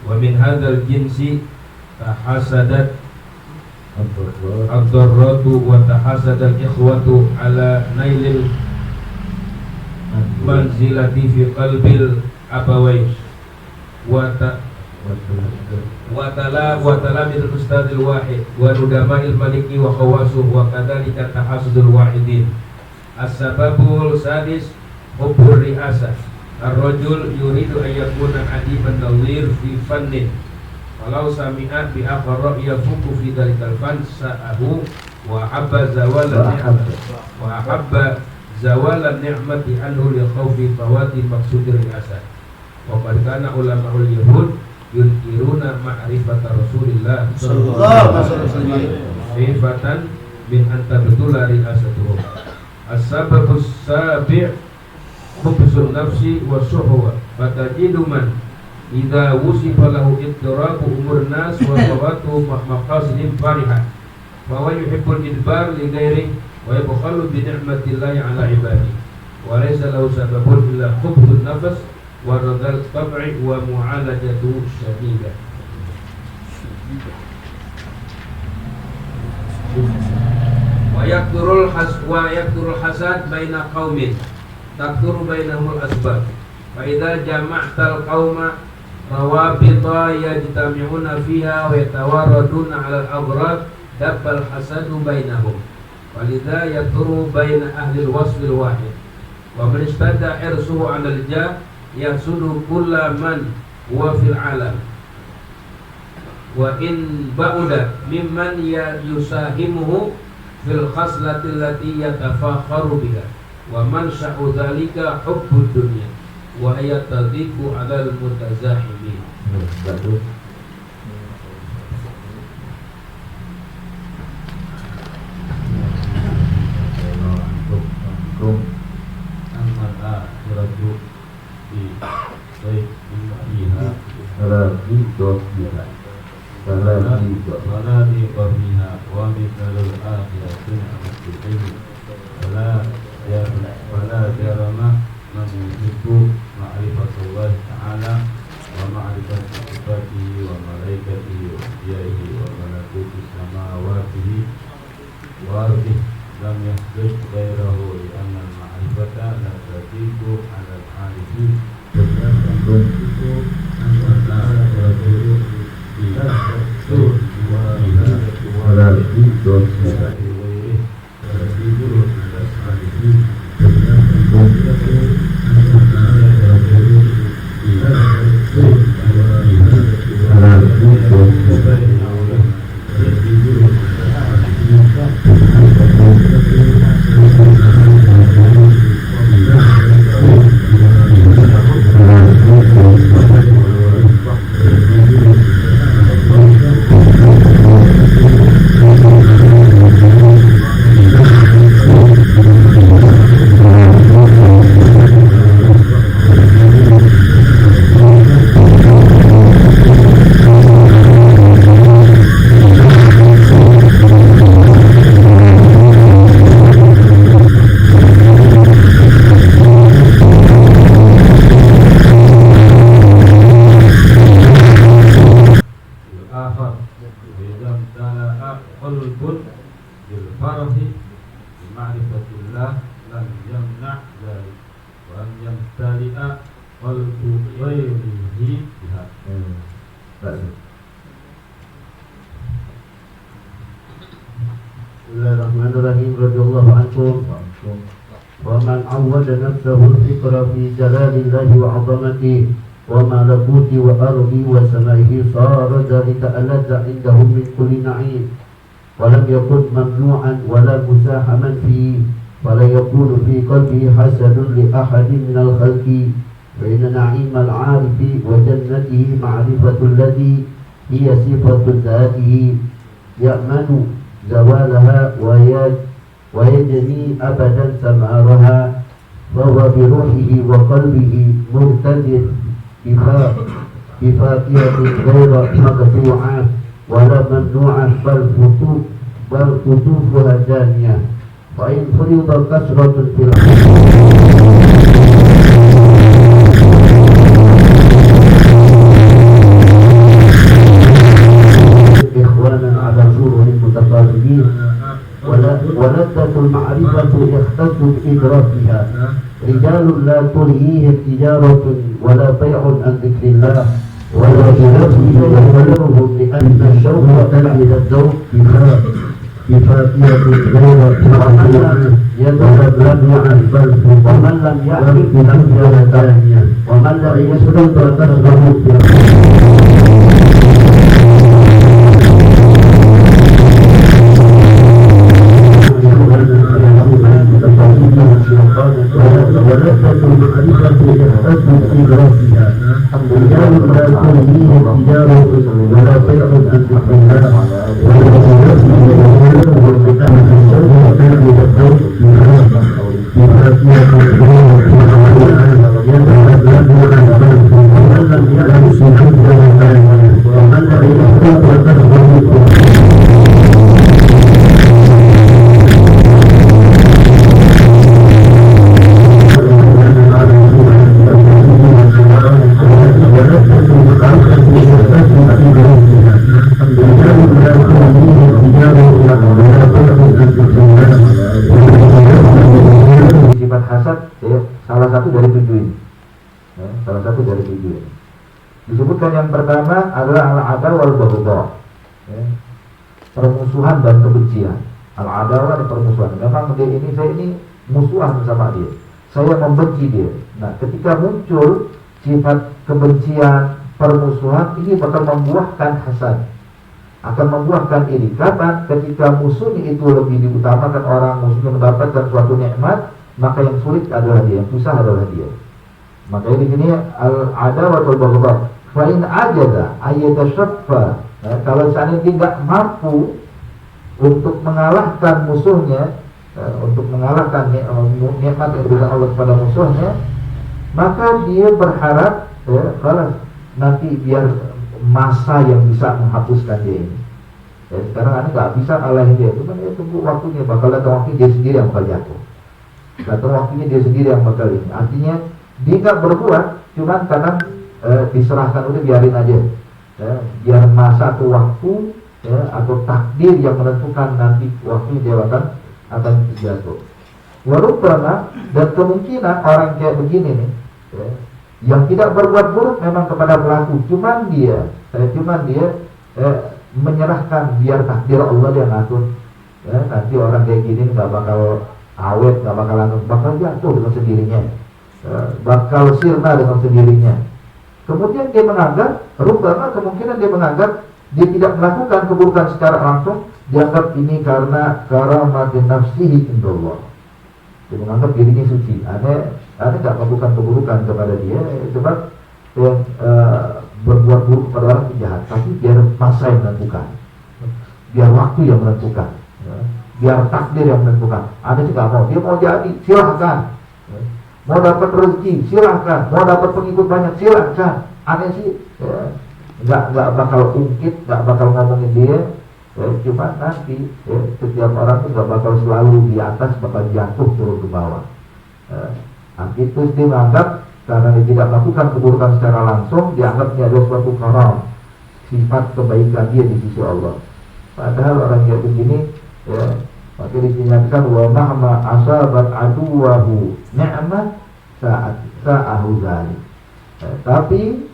Wa min hadzal jinsi tahasadat ad-darratu wa tahasadal ikhwatu ala nailil manzilati fi qalbil abawain wa talamil ustadil wahid wa nudama'il maliki wa khawasuh wa kadhalika tahasudul wahidin. As-sababul sadis hubbur ri'asah. Ar-rajul yuridu an yakuna adiban nawir fi fannin walau sami'a bi akhara yafuku fi dhalikal fan sa'ahu wa habba zawalan ni'mati anhu li khawfi fawati maqsudir ri'asah. Wa qad kana ulama'ul yahud yunkiruna ma'rifata Rasulillah sallallahu alaihi wasallam sifatan min anta betula ri'asatuhum. As-sababus sabi' hubsun nafsi wa suhwa fatajidu man idza wusifa lahu ittirabu umur nas wa fawatu maqasidin farihan wa huwa yuhibbul idbar li ghairi wa yabkhalu bi ni'matillahi ala ibadi wa laysa lahu sababun illa hubsun nafs wa radal tab'i wa mu'alajatu syadida. Wa yakturul hasad baina qaumin takturu bainahumul asbab fa idza jama'tal qauma rawabita yajtami'una fiha wa yatawaraduna 'ala al-aghrad dabbal hasadu bainahum walidha yaturu baina ahli al-wasf al-wahid wa man istada irsuhu 'ala al-jah yasudu kulla man huwa fil 'alam wa in ba'uda mimman yusahimuhu fil khaslati allati yatafakharu biha wa man sya'u dzalika hubbud dunya wa ayatadhiku 'alal mutazahimin. Bagus. Wala jarama man yuhibbu ma'rifatullah ta'ala wa ma'rifati sifatihi wa malaikatihi wa awliyaihi wa malakuti samawatihi wa ardihi lam yahdith ghairahu li anna al-ma'rifata la tatiku 'ala al-'arifi wa tatiku 'ala al-'arifi Bismillahirrahmanirrahim. Radhiyallahu ankum. Wa man awwada nafsahu al-fikra fi jalalillahi wa 'azamatihi wa malakuti wa ardi wa samaihi sara dhalika aladza indahum min kulli na'im wa lam yakun mamnu'an wa la musahaman fihi wa la yakunu fi qalbihi hasadun li ahadin min al-khalqi fa inna na'imal 'arifi wa jannatihi ma'rifatul ladhi hiya sifatu dhatihi ya'manu zawalaha wa yajni abadan samaraha wa huwa bi ruhihi wa qalbihi muqtadir bifaqiyatin ghayra maqtu'ah wa la mamnu'ah bal futufuha janiyah wa in furida kasratun fil الصحابة يختص بإدراكها رجال لا تلهيهم تجارة ولا بيع عن ذكر الله ولا بنفسه يغيرهم لأن الشوق إلى الذوق بفاكهة غير معقولة يتكلم عن بلد ومن لم يعرف لم يتعين ومن لم يسلم فتسلم ولذة المعرفة يحتاج إدراكها رجال لا تلهيهم تجارة ولا بيع عن ذكر الله sifat hasad salah satu dari 7 ini. Salah satu dari 7 ini. Disebutkan yang pertama adalah al-adawa wal-baghdha. Permusuhan dan kebencian. Al-adawa dan permusuhan. Memang dia ini, saya ini musuhan sama dia. Saya membenci dia. Nah, ketika muncul sifat kebencian, permusuhan, ini bakal membuahkan hasad. Akan membuahkan iri. Kapan? Ketika musuhnya itu lebih diutamakan, orang musuhnya mendapatkan suatu nikmat, maka yang sulit adalah dia, yang susah adalah dia. Maka di sini al-adawa wal baghdha. Fa in ajaza ayatasaffa. Kalau seandainya dia tidak mampu untuk mengalahkan musuhnya, untuk mengalahkan nikmat yang diberikan Allah kepada musuhnya, maka dia berharap kalau nanti biar masa yang bisa menghapuskan dia ini. Sekarang ini nggak bisa ngalahin dia, cuman dia tunggu waktunya, bakal datang waktunya dia sendiri yang bakal jatuh. Datang waktunya dia sendiri yang bakal ini. Artinya dia nggak berbuat, cuman kadang diserahkan, udah biarin aja. Biar masa atau waktu atau takdir yang menentukan nanti waktunya dia akan jatuh. Warubama, dan kemungkinan orang kayak begini nih, yang tidak berbuat buruk memang kepada pelaku, cuman dia menyerahkan biar takdir Allah dia ngatur. Nanti orang kayak gini nggak bakal awet, nggak bakal bakal jatuh dengan sendirinya, bakal sirna dengan sendirinya. Kemudian dia menganggap, rubama kemungkinan dia menganggap dia tidak melakukan keburukan secara langsung, dianggap ini karena karamatin nafsihi indallah. Dia menganggap dirinya suci. Aneh nggak melakukan keburukan kepada dia, sebab berbuat buruk pada orang itu jahat. Tapi biar masa yang menentukan, biar waktu yang menentukan, biar takdir yang menentukan. Aneh sih nggak mau. Dia mau jadi, silahkan. Mau dapat rezeki, silahkan. Mau dapat pengikut banyak, silahkan. Aneh sih nggak bakal ungkit, nggak bakal ngomongin dia. Cuma nanti setiap orang itu nggak bakal selalu di atas, bakal jatuh turun ke bawah. Nanti terus dia menganggap karena dia tidak melakukan keburukan secara langsung, dianggapnya adalah suatu karam, sifat kebaikan dia di sisi Allah. Padahal orang yang begini, maka dinyatakan wa mahma asabat aduwahu ni'mat sa'ahu zalik. Tapi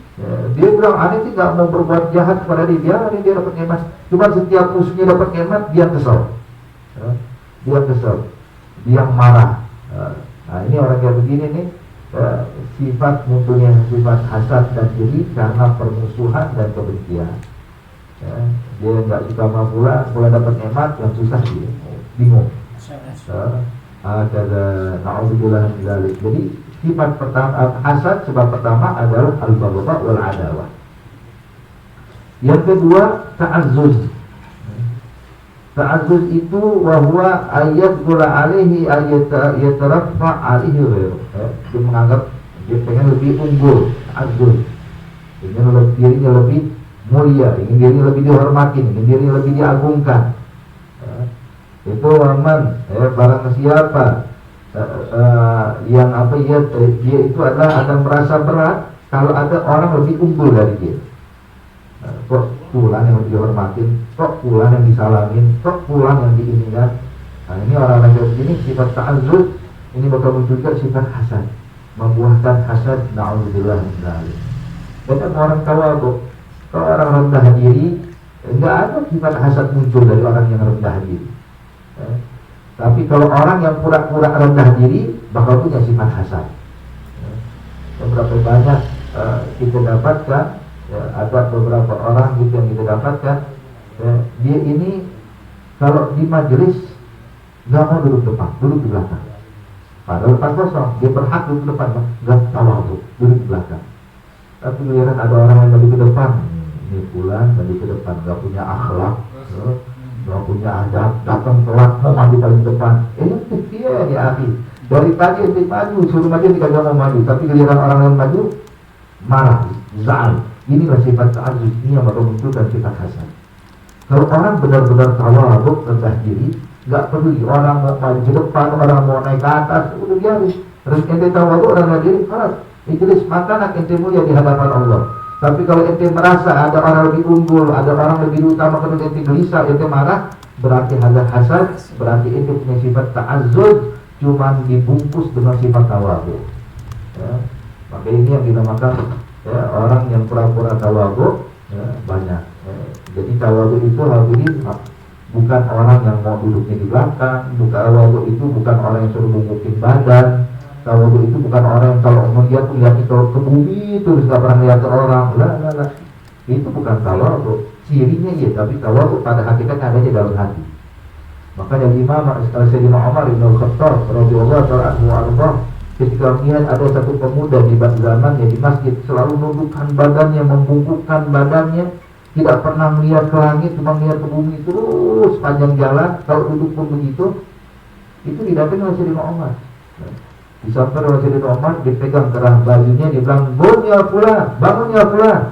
dia bilang, aneh sih nggak mau berbuat jahat kepada dia dapat nikmat. Cuma setiap musuhnya dapat nikmat, dia kesel, dia marah. Nah, ini orang kayak begini nih, sifat munculnya sifat hasad dan iri karena permusuhan dan kebencian. Dia nggak suka sama pula dapat nikmat, yang susah dia bingung. Ada na'udzubillah min dzalik. Jadi sifat pertama hasad, sebab pertama adalah al-baghdha wal adawah. Yang kedua ta'azzuz. Ta'azzuz itu wahwa ayat gula alaihi yataraffa alaihi ghairu. Dia menganggap dia pengen lebih unggul, ta'azzuz. Ingin dirinya lebih mulia, ingin dirinya lebih dihormati, ingin dirinya lebih diagungkan. Itu aman, barang siapa yang dia itu adalah akan merasa berat kalau ada orang lebih unggul dari dia. Kok pulang yang dihormatin, kok pulang yang disalamin, kok pulang yang diinginkan. Nah, ini orang-orang kayak begini sifat ta'azzuz ini bakal muncul juga sifat hasad, membuahkan hasad. Na'udzubillah min dzalik. Dan orang tawadhu, kalau orang rendah diri, enggak ada sifat hasad muncul dari orang yang rendah diri. Tapi kalau orang yang pura-pura rendah diri bakal punya sifat hasad. Berapa banyak kita dapatkan, ada beberapa orang gitu yang kita dapatkan, dia ini kalau di majelis nggak mau duduk depan, duduk di belakang. Padahal depan kosong, dia berhak duduk depan, nggak tahu duduk di belakang. Tapi giliran ada orang yang maju ke depan, ini pulang maju ke depan, nggak punya akhlak, nggak punya adab, datang telat mau maju paling depan. Dia ya akhi, dari tadi ente maju, suruh maju dia kagak mau maju, tapi giliran orang lain maju marah, zal. Inilah sifat ta'azzuz, ini yang bakal munculkan sifat hasad. Kalau orang benar-benar tawadhu, rendah diri, nggak peduli orang mau maju ke depan, orang mau naik ke atas, udah biarin. Terus ente tawadhu, rendah diri, harus Iblis maka nak ente mulia di hadapan Allah. Tapi kalau ente merasa ada orang lebih unggul, ada orang lebih utama, kalau ente gelisah, ente marah, berarti ada hasad, berarti ente punya sifat ta'azzuz, cuman dibungkus dengan sifat tawadhu. Maka ini yang dinamakan orang yang pura-pura tawadhu, banyak. Jadi tawadhu itu hadirin bukan orang yang mau duduknya di belakang, tawadhu itu bukan orang yang suruh bungkukin badan. Tawadhu itu bukan orang yang kalau melihat ke bumi terus gak pernah lihat ke orang. Lah. Itu bukan tawadhu. Cirinya iya, tapi tawadhu pada hakikatnya adanya dalam hati. Makanya Imam Sayyidina Umar bin Khattab radhiyallahu ta'ala ketika melihat ada satu pemuda di zamannya di masjid selalu menundukkan badannya, membungkukkan badannya, tidak pernah melihat ke langit, cuma melihat ke bumi terus panjang jalan. Kalau duduk pun begitu, itu didatangi oleh Sayyidina Umar. Disampai oleh Sayyidina Umar, dipegang kerah bajunya, dibilang, bangun ya fulan,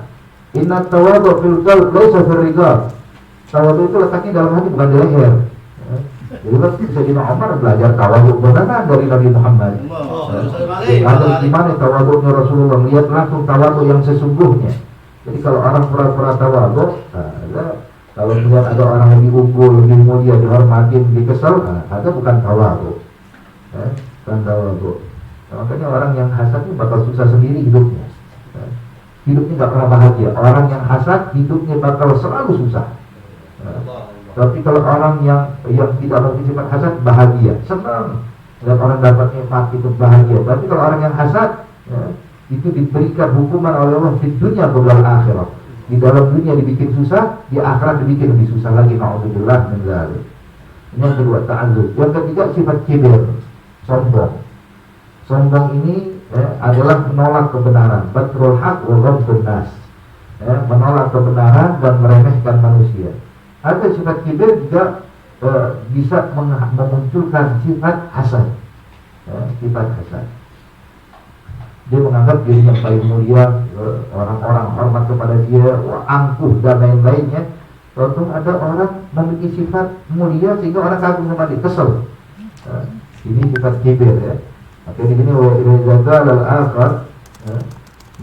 inna tawadhu fil qalb laisa fil rijal. Tawadhu itu letaknya dalam hati, bukan di leher. Jadi Sayyidina Umar belajar tawadhu beneran dari Nabi Muhammad. Ada gimana tawadhunya Rasulullah, melihat langsung tawadhu yang sesungguhnya. Jadi kalau orang pura-pura tawadhu, kalau melihat ada orang lebih unggul, lebih mulia, dihormatin, dikesal, ada bukan tawadhu. Bukan tawadhu. Makanya orang yang hasad ini bakal susah sendiri hidupnya. Hidupnya gak pernah bahagia. Orang yang hasad hidupnya bakal selalu susah. Tapi kalau orang yang tidak memiliki sifat hasad, bahagia, senang. Dan orang dapat nikmat itu bahagia. Tapi kalau orang yang hasad, itu diberikan hukuman oleh Allah di dunia dan akhirat. Di dalam dunia dibikin susah, di akhirat dibikin lebih susah lagi. Na'udzubillah min dzalik. Ini yang kedua, ta'azzuz. Yang ketiga, sifat kibir, sombong. Sombong ini adalah menolak kebenaran. Batrul haq wa ghamdun nas. Menolak kebenaran dan meremehkan manusia. Ada sifat kibir juga bisa memunculkan sifat hasad. Sifat hasad. Dia menganggap dirinya paling mulia, orang-orang hormat kepada dia, angkuh dan lain-lainnya. Contoh ada orang memiliki sifat mulia sehingga orang kagum sama dia, kesel. Ini sifat kibir ya. Maka di sini wa idza qala al-akhar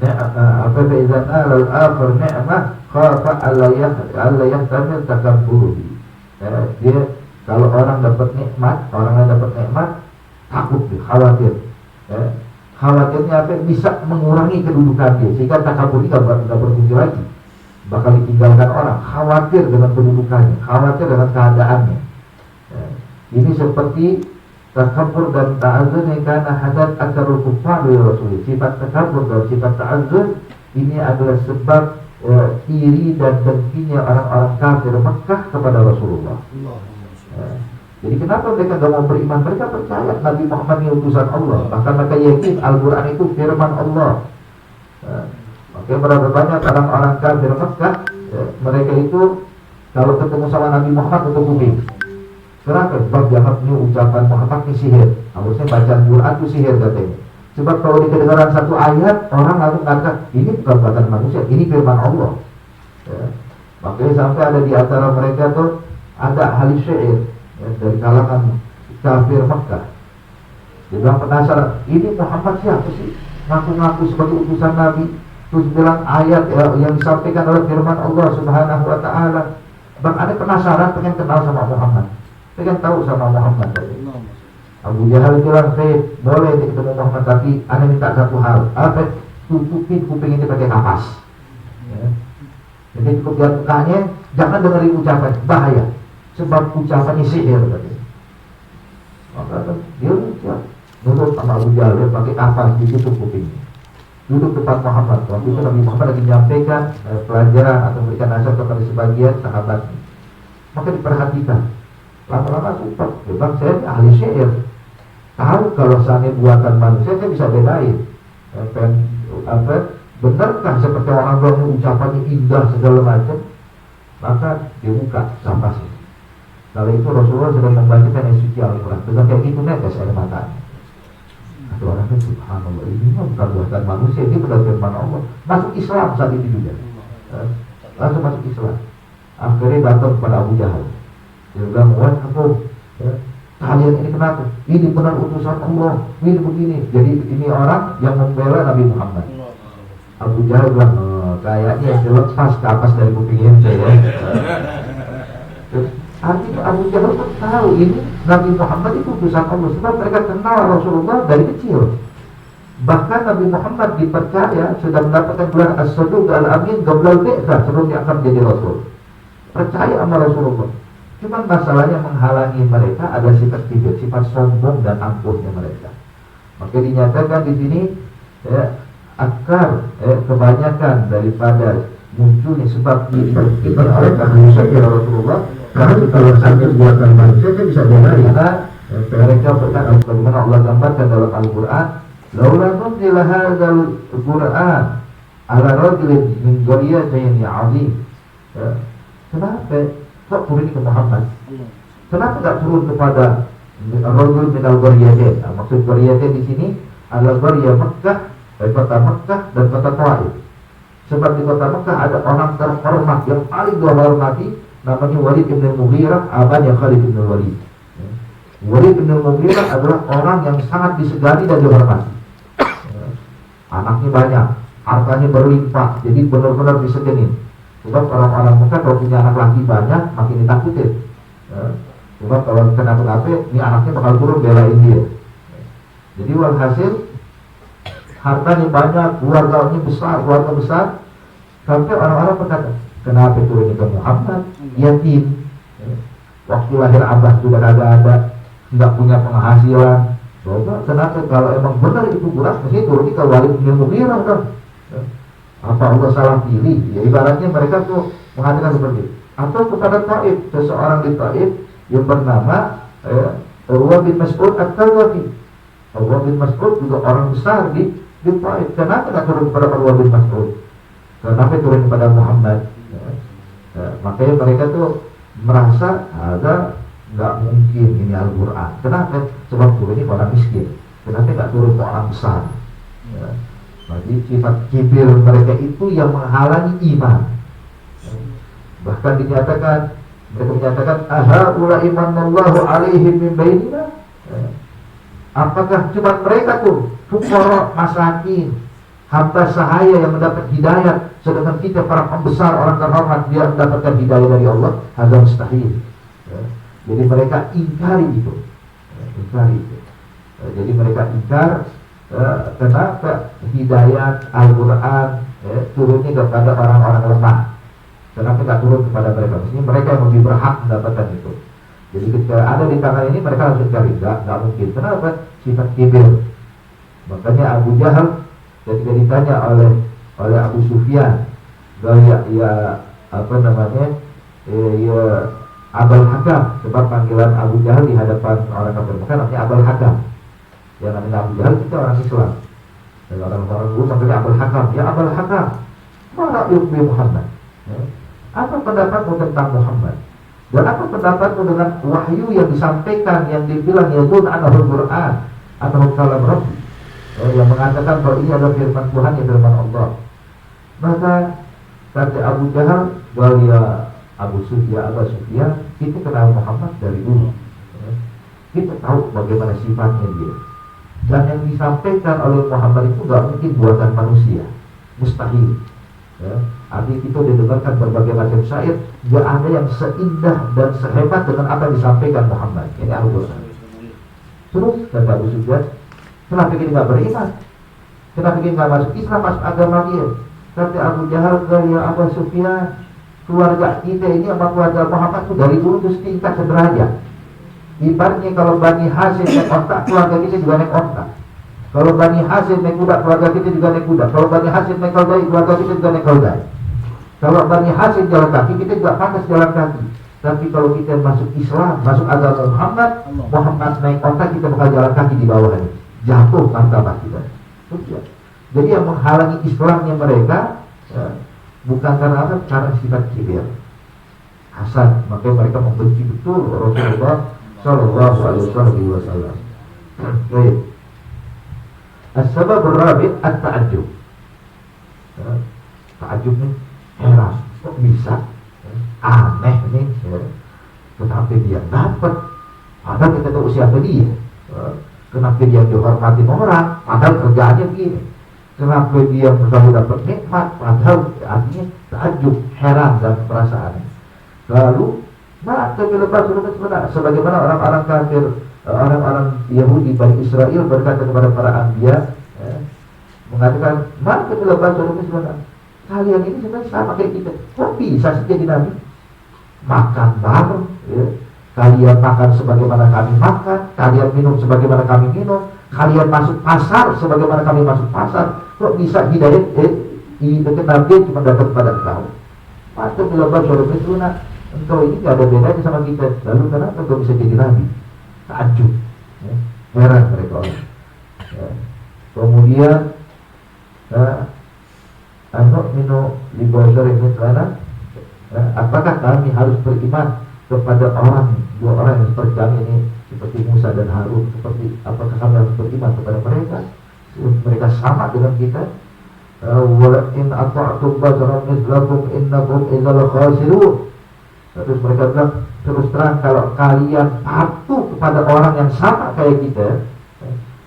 apa idza qala al-akhar ni'mah khafa alla yahtamil takabburuhi. Dia kalau orang dapat nikmat, orang lain dapat nikmat, takut dia, khawatir. Khawatirnya apa? Bisa mengurangi kedudukan dia sehingga takabur ini tidak berfungsi lagi, bakal ditinggalkan orang. Khawatir dengan kedudukannya, khawatir dengan keadaannya. Ini seperti takabur dan ta'azzuz karena hasad aktsarul kuffar li Rasul. Sifat takabur dan sifat ta'azzuz ini adalah sebab iri dan dengkinya orang-orang kafir Mekah kepada Rasulullah. Jadi kenapa mereka tidak mau beriman? Mereka percaya Nabi Muhammad ini utusan Allah. Bahkan mereka yakin Al-Quran itu firman Allah. Makanya berapa banyak orang-orang kafir Mekah, mereka itu kalau ketemu sama Nabi Muhammad untuk kuping. Kenapa? Sebab dianggap ini ucapan Muhammad ini sihir. Harusnya bacaan Quran itu sihir katanya. Sebab kalau di kedengaran satu ayat, orang langsung kata ini bukan buatan manusia, ini firman Allah. Makanya sampai ada di antara mereka tuh ada ahli syair dari kalangan kafir Mekah. Dia bilang penasaran, ini Muhammad siapa sih? Ngaku-ngaku sebagai utusan Nabi, terus bilang ayat yang disampaikan oleh firman Allah Subhanahu wa Ta'ala. Bang, ada penasaran, pengen kenal sama Muhammad. Saya kan tahu sama Muhammad tadi. Abu Jahal bilang, saya boleh ketemu Muhammad, tapi Anda minta satu hal, apa? Tutupin kuping ini pakai kapas. Ya. Jadi cukup lihat mukanya, jangan dengerin ucapan, bahaya. Sebab ucapannya sihir tadi. Maka dia ucap, menurut sama Abu Jahal, dia pakai kapas, ditutup kupingnya. Duduk depan Muhammad. Waktu itu Nabi Muhammad lagi menyampaikan pelajaran atau memberikan nasihat kepada sebagian sahabatnya. Maka diperhatikan. Lama-lama sumpah, memang saya ini ahli syair. Tahu kalau seandainya buatan manusia, saya bisa bedain. Benarkah seperti orang tua ucapannya indah segala macam? Maka dibuka sampahnya. Kalau itu Rasulullah sedang membacakan yang suci Al-Quran. Dengan kayak gitu netes air matanya. Ada orang yang subhanallah, ini bukan buatan manusia, ini benar firman Allah. Masuk Islam saat itu juga. Langsung masuk Islam. Akhirnya datang kepada Abu Jahal. Dia bilang, wah aku, kalian ini kenapa? Ini benar utusan Allah, ini begini. Jadi ini orang yang membela Nabi Muhammad. Abu Jahal bilang, kayaknya dilepas kapas dari kuping ente ya. Artinya Abu Jahal pun tahu ini Nabi Muhammad itu utusan Allah, sebab mereka kenal Rasulullah dari kecil. Bahkan Nabi Muhammad dipercaya sudah mendapatkan gelar As-Sadiq Al-Amin Qablal Bi'tsah sebelum diangkat menjadi Rasul. Percaya sama Rasulullah. Cuma masalahnya menghalangi mereka ada sifat kibir, sifat sombong dan angkuhnya mereka. Maka dinyatakan di sini akar kebanyakan daripada munculnya sebab kita oleh ahli syair Rasulullah. Karena kalau sampai buatan manusia saya bisa bedain. Karena mereka berkata bagaimana Allah gambarkan dalam Al-Quran, laula nuzila hadzal Quran ala rajulin min qaryatin 'azim. Kenapa kok turun ke Muhammad? Kenapa tidak turun kepada rajul min al-qaryatin? Maksud qaryatin di sini adalah qaryah Mekkah, kota Mekkah dan kota Taif. Sebab di kota Mekkah ada orang terhormat yang paling dihormati, namanya Walid bin Mughirah, abadnya Khalid bin Walid. Walid bin Mughirah adalah orang yang sangat disegani dan dihormati. Anaknya banyak, hartanya berlimpah, jadi benar-benar disegani. Sebab orang-orang Mekah kalau punya anak laki banyak, makin ditakutin. Sebab kalau kenapa-napa, ini anaknya bakal turun belain dia. Jadi walhasil hartanya banyak, keluarganya besar, keluarga besar. Sampai orang-orang berkata, kenapa turun ke Muhammad? Yatim. Waktu lahir abah sudah kagak ada, tidak punya penghasilan. Coba, kenapa kalau emang benar itu beras, mesti turun ke Walid bin Mughirah kan? Apa Allah salah pilih? Ya ibaratnya mereka tuh mengatakan seperti itu. Atau kepada Taif, seseorang di Taif yang bernama Urwah bin Mas'ud At-Tawafi. Urwah bin Mas'ud juga orang besar di Taif. Kenapa tidak turun kepada Urwah bin Mas'ud? Kenapa turun kepada Muhammad? Makanya mereka tuh merasa ada nggak mungkin ini Al-Quran. Kenapa? Sebab turun ini orang miskin. Kenapa nggak turun ke orang besar? Jadi sifat kibir mereka itu yang menghalangi iman. Bahkan dinyatakan, mereka menyatakan, ahaula imanallahu alaihim min bainina. Apakah cuma mereka tuh fuqara masakin, hamba sahaya yang mendapat hidayah, sedangkan kita para pembesar orang terhormat dia mendapatkan hidayah dari Allah? Hadza mustahil. Jadi mereka ingkari itu. Jadi mereka ingkar. Kenapa hidayat Al-Quran turunnya kepada orang-orang lemah? Kenapa tidak turun kepada mereka? Maksudnya mereka yang lebih berhak mendapatkan itu. Jadi ketika ada di tangan ini mereka harus cari, nggak mungkin. Kenapa? Sifat kibir. Makanya Abu Jahal ketika ditanya oleh Abu Sufyan, ya apa namanya, ya Abul Hakam, sebab panggilan Abu Jahal di hadapan orang kafir Mekah namanya Abul Hakam. Yang namanya Abu Jahal kita orang Islam. Dan orang-orang dulu manggilnya Abul Hakam. Ya Abul Hakam, mana yukbi Muhammad? Apa pendapatmu tentang Muhammad? Dan apa pendapatmu dengan wahyu yang disampaikan yang dibilang yadun anahul Quran, anahul kalam Rabbi, yang mengatakan bahwa ini adalah firman Tuhan, yang firman Allah. Maka kata Abu Jahal, ya Abu Sufyan, kita kenal Muhammad dari dulu. Kita tahu bagaimana sifatnya dia. Dan yang disampaikan oleh Muhammad itu gak mungkin buatan manusia, mustahil. Artinya kita didengarkan berbagai macam syair, gak ada yang seindah dan sehebat dengan apa yang disampaikan Muhammad. Ini Al-Quran. Terus kata Abu Sufyan, kenapa kita nggak beriman? Kenapa kita nggak masuk Islam, masuk agama dia? Kata Abu Jahal, ya Abu Sufyan, keluarga kita ini sama keluarga Muhammad itu dari dulu itu setingkat sederajat. Ibaratnya kalau Bani Hashim naik ontak, keluarga kita juga naik ontak. Kalau Bani Hashim naik kuda, keluarga kita juga naik kuda. Kalau Bani Hashim naik keldai, keluarga kita juga naik keldai. Kalau Bani Hashim jalan kaki, kita juga pantas jalan kaki. Tapi kalau kita masuk Islam, masuk agama Muhammad, Muhammad naik ontak, kita bakal jalan kaki di bawahnya. Jatuh martabat kita. Jadi yang menghalangi Islamnya mereka bukan karena apa? Karena sifat kibir, hasad. Makanya mereka membenci betul Rasulullah Sallallahu Alaihi Wasallam. Baik. As-sabab ar-rabi' at-ta'ajjub. Ta'ajjub nih, heran, kok bisa? Aneh nih, kenapa dia dapat? Padahal kita tahu siapa dia. Kenapa dia dihormatin orang? Padahal kerjaannya begini. Kenapa dia selalu dapat nikmat? Padahal artinya ta'ajjub, heran dan perasaan. Lalu maka lepas sebenarnya sebagaimana orang-orang kafir, orang-orang Yahudi Bani Israel berkata kepada para anbiya, mengatakan, maka lepas sebenarnya kalian ini sebenarnya sama kayak kita. Kok bisa sih jadi nabi? Makan bareng, ya. Kalian makan sebagaimana kami makan, kalian minum sebagaimana kami minum, kalian masuk pasar sebagaimana kami masuk pasar. Kok bisa hidayah nabi cuma dapat pada engkau? Maka lepas sebenarnya engkau ini gak ada bedanya sama kita. Lalu kenapa engkau bisa jadi nabi? Takjub, ya. Heran mereka orang. Ya. Kemudian anak minu libasar ini sekarang, apakah kami harus beriman kepada dua orang yang seperti kami ini, seperti Musa dan Harun? Apakah kami harus beriman kepada mereka? Mereka sama dengan kita. Walakin ata'tum basaram mislakum innakum idzal khasirun. Terus mereka bilang, terus terang kalau kalian patuh kepada orang yang sama kayak kita,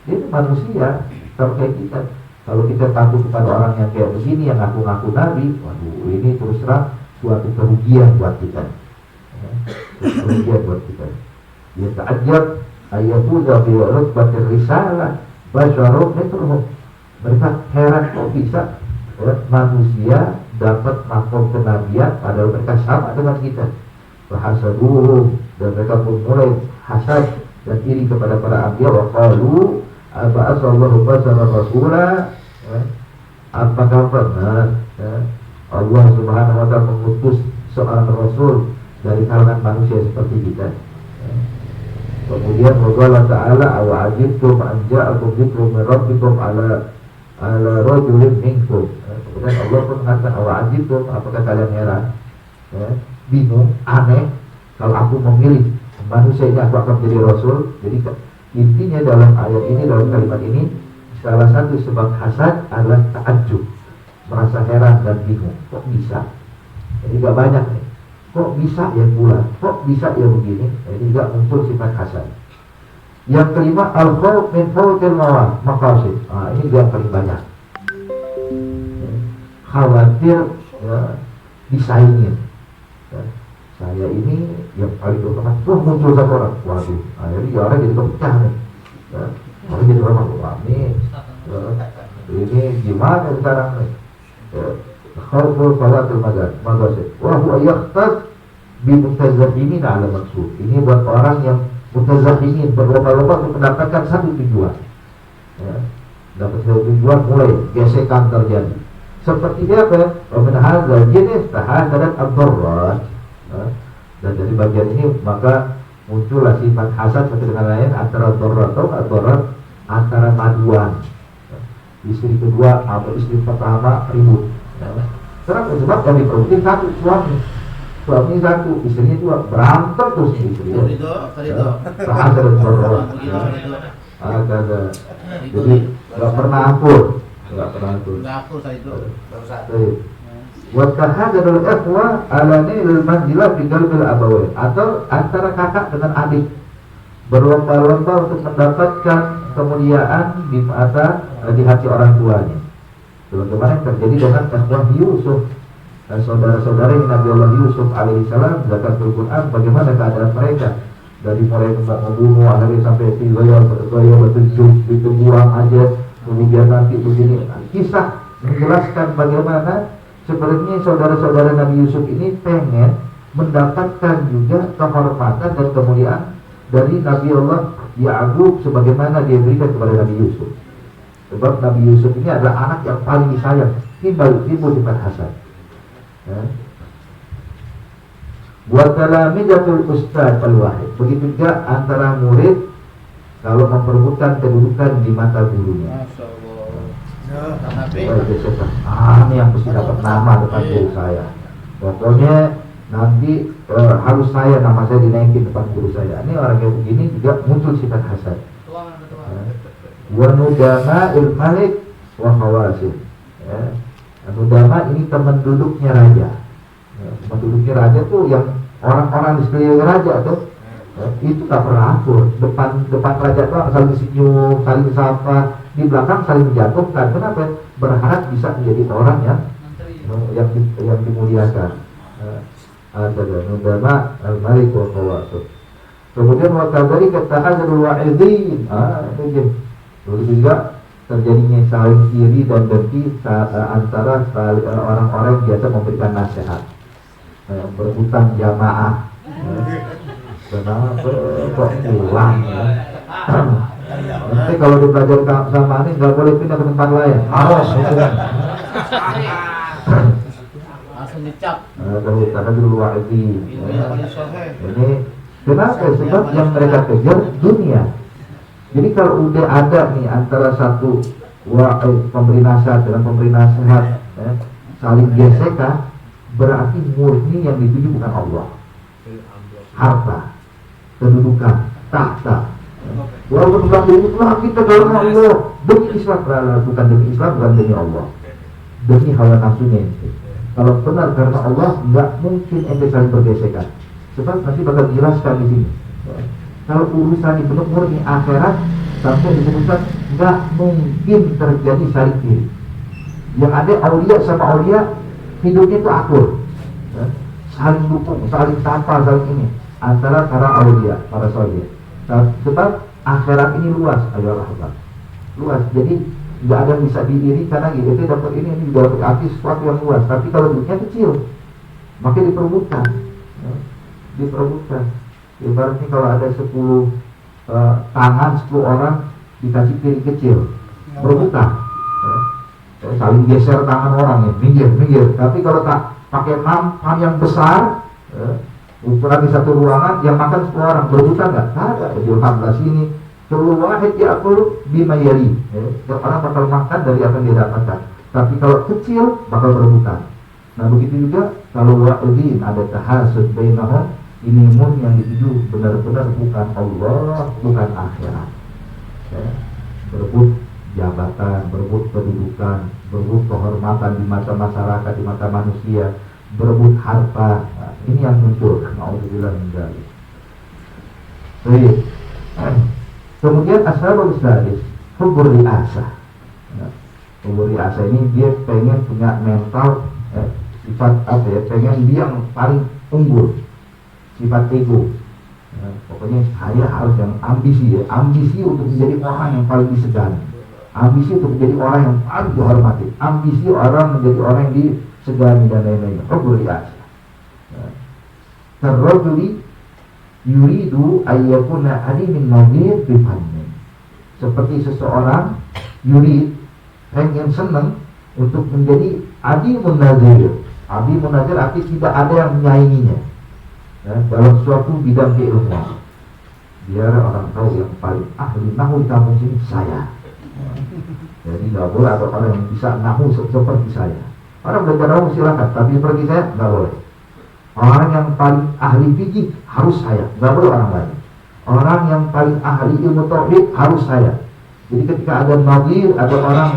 ini manusia sama kayak kita. Kalau kita patuh kepada orang yang kayak begini, yang ngaku-ngaku nabi, waduh, ini terus terang suatu kerugian buat kita. Kerugian buat kita. Ya ta'ajab ayahuda fi rutbatir risalah basyarun mithluhum. Mereka heran kok bisa manusia dapat makom kenabian padahal mereka sama dengan kita. Bahasaduhum, dan mereka pun mulai hasad dan iri kepada para anbiya. Wa qalu ba'atsallahu basaran rasula, apakah benar Allah Subhanahu wa ta'ala mengutus seorang rasul dari kalangan manusia seperti kita? Kemudian Allah Ta'ala awa'ajibtum an ja'akum dzikrum min rabbikum ala rajulin minkum. Kemudian Allah pun mengatakan awa'ajibtum, apakah kalian heran, bingung, aneh kalau aku memilih manusia ini aku akan menjadi rasul. Jadi intinya dalam ayat ini, dalam kalimat ini, salah satu sebab hasad adalah ta'ajjub, merasa heran dan bingung, kok bisa? Jadi gak banyak nih, kok bisa ya pula, kok bisa ya begini. Jadi gak muncul sifat hasad. Yang kelima, al-khawf min fawtil maqasid. Ini yang paling banyak, khawatir disaingin. Saya ini yang paling berkemas, muncul satu orang, waduh, akhirnya orang jadi kepecah nih. Orang jadi orang, wah ini gimana sekarang nih? Khawful fawatil maqasid wa huwa yaqtas bi mutazahimin ala maksud. Ini buat orang yang mutazahimin, berlomba-lomba untuk mendapatkan satu tujuan. Dapat satu tujuan, mulai gesekan terjadi. Seperti dia apa? Min hadzal jenis tahadat ad-darrat. Dan dari bagian ini maka muncullah sifat hasad satu dengan lain antara ad-darrat atau ad-darrat, antara maduan. Istri kedua atau istri pertama ribut. Karena sebab yang diperutin satu suami satu, istrinya dua, berantem terus istrinya. Hasad dan ad-darrat. Jadi nggak pernah akur. Watahadul ikhwa ala nilil manzilah fi qalbil abawain, atau antara kakak dengan adik berlomba-lomba untuk mendapatkan kemuliaan di mata di hati orang tuanya. Sebagaimana yang terjadi dengan ikhwah Yusuf. Dan saudara-saudara yang Nabi Allah Yusuf alaihissalam zakat Al-Quran, bagaimana keadaan mereka dari mulai membunuh akhirnya sampai gaya bertujuh itu buang aja, kemudian nanti begini. Kisah menjelaskan bagaimana sebenarnya saudara-saudara Nabi Yusuf ini pengen mendapatkan juga kehormatan dan kemuliaan dari Nabi Allah Ya'qub sebagaimana dia berikan kepada Nabi Yusuf. Sebab Nabi Yusuf ini adalah anak yang paling disayang, timbul sifat hasan. Buat talamidatul ustaz al-wahid. Begitu juga antara murid kalau memperebutkan kedudukan di mata gurunya. Ini yang mesti dapat nama depan guru saya. Pokoknya nanti harus saya, nama saya dinaikin depan guru saya. Ini orang yang begini juga muncul sifat hasad. Wa nudama il malik wa khawasib. Nudama ini teman duduknya raja. Teman duduknya raja tuh yang orang-orang di sekeliling raja tuh. Itu gak pernah akur. Depan raja tuh saling senyum, saling sapa, di belakang saling menjatuhkan. Kenapa? Berharap bisa menjadi orang yang dimuliakan. Ada nudama al-malik wa khawasib. Kemudian wa kadzalika ta'adzul wa'idin. Lalu juga terjadinya saling iri dan dengki antara orang-orang yang biasa memberikan nasihat, berebutan jamaah. Kenapa kok pulang ya? Nanti kalau dipelajari sama ini nggak boleh pindah ke tempat lain. Harus hukuman. Langsung dicap. Karena dulu ini. Ini kenapa? Sebab yang mereka kejar dunia. Jadi kalau udah ada nih antara satu pemberi nasihat dengan pemberi nasihat saling gesekan, berarti murni yang dituju bukan Allah, harta, kedudukan, tahta. Walaupun bilang demikian kita karena Allah demi Islam, bukan demi Islam, bukan demi Allah, demi hawa nafsunya. Kalau benar karena Allah, nggak mungkin ente saling bergesekan. Sebab nanti bakal jelaskan di sini. Kalau urusan itu murni akhirat, sampai disebutkan nggak mungkin terjadi saling iri. Yang ada aulia sama aulia hidupnya itu akur, saling dukung, saling sapa, saling ini antara para aulia, para soleh. Sebab akhirat ini luas, Allah, luas. Jadi nggak ada yang bisa diiri karena gitu. Itu dapat ini juga dapat arti sesuatu yang luas. Tapi kalau dunia kecil, maka diperebutkan, Ibaratnya kalau ada 10 tangan, 10 orang dikasih piring kecil, berebutan, saling geser tangan orang ya, minggir. Tapi kalau tak pakai nampan yang besar, ukuran di satu ruangan yang makan 10 orang, berebutan nggak? Ada. Jadi 14 ini, kullu wahid ya'kulu bima yali. Orang bakal makan dari apa yang dia dapatkan. Tapi kalau kecil bakal berebutan. Nah begitu juga kalau wa'udin ada tahasud bainahum. Ini yang dituju benar-benar bukan Allah, bukan akhirat. Berebut jabatan, berebut kedudukan, berebut kehormatan di mata masyarakat, di mata manusia, berebut harta. Nah, ini yang muncul. Nauzubillah min dzalik. Baik. Kemudian ashabul sadis, hubur riasah. Hubur riasah ini dia pengen punya mental sifat apa ya? Pengen dia yang paling unggul. Sifat ego, pokoknya saya harus yang ambisi ya, ambisi untuk menjadi orang yang paling disegani, ambisi untuk menjadi orang yang paling dihormati, ambisi orang menjadi orang yang disegani dan lain-lain. Rogurias, terrojuli yuridu ayyakuna alimin nadir bifannin. Seperti seseorang yurid pengen senang untuk menjadi alimun nadir. Alimun nadir arti tidak ada yang menyainginya. Dalam suatu bidang keilmuan, biar orang tahu yang paling ahli nahu di kampung sini saya. Jadi nggak boleh ada orang yang bisa nahu seperti saya. Orang belajar nahu silakan, tapi seperti saya nggak boleh. Orang yang paling ahli fikih harus saya, nggak boleh orang lain. Orang yang paling ahli ilmu tauhid harus saya. Jadi ketika ada nadir, ada orang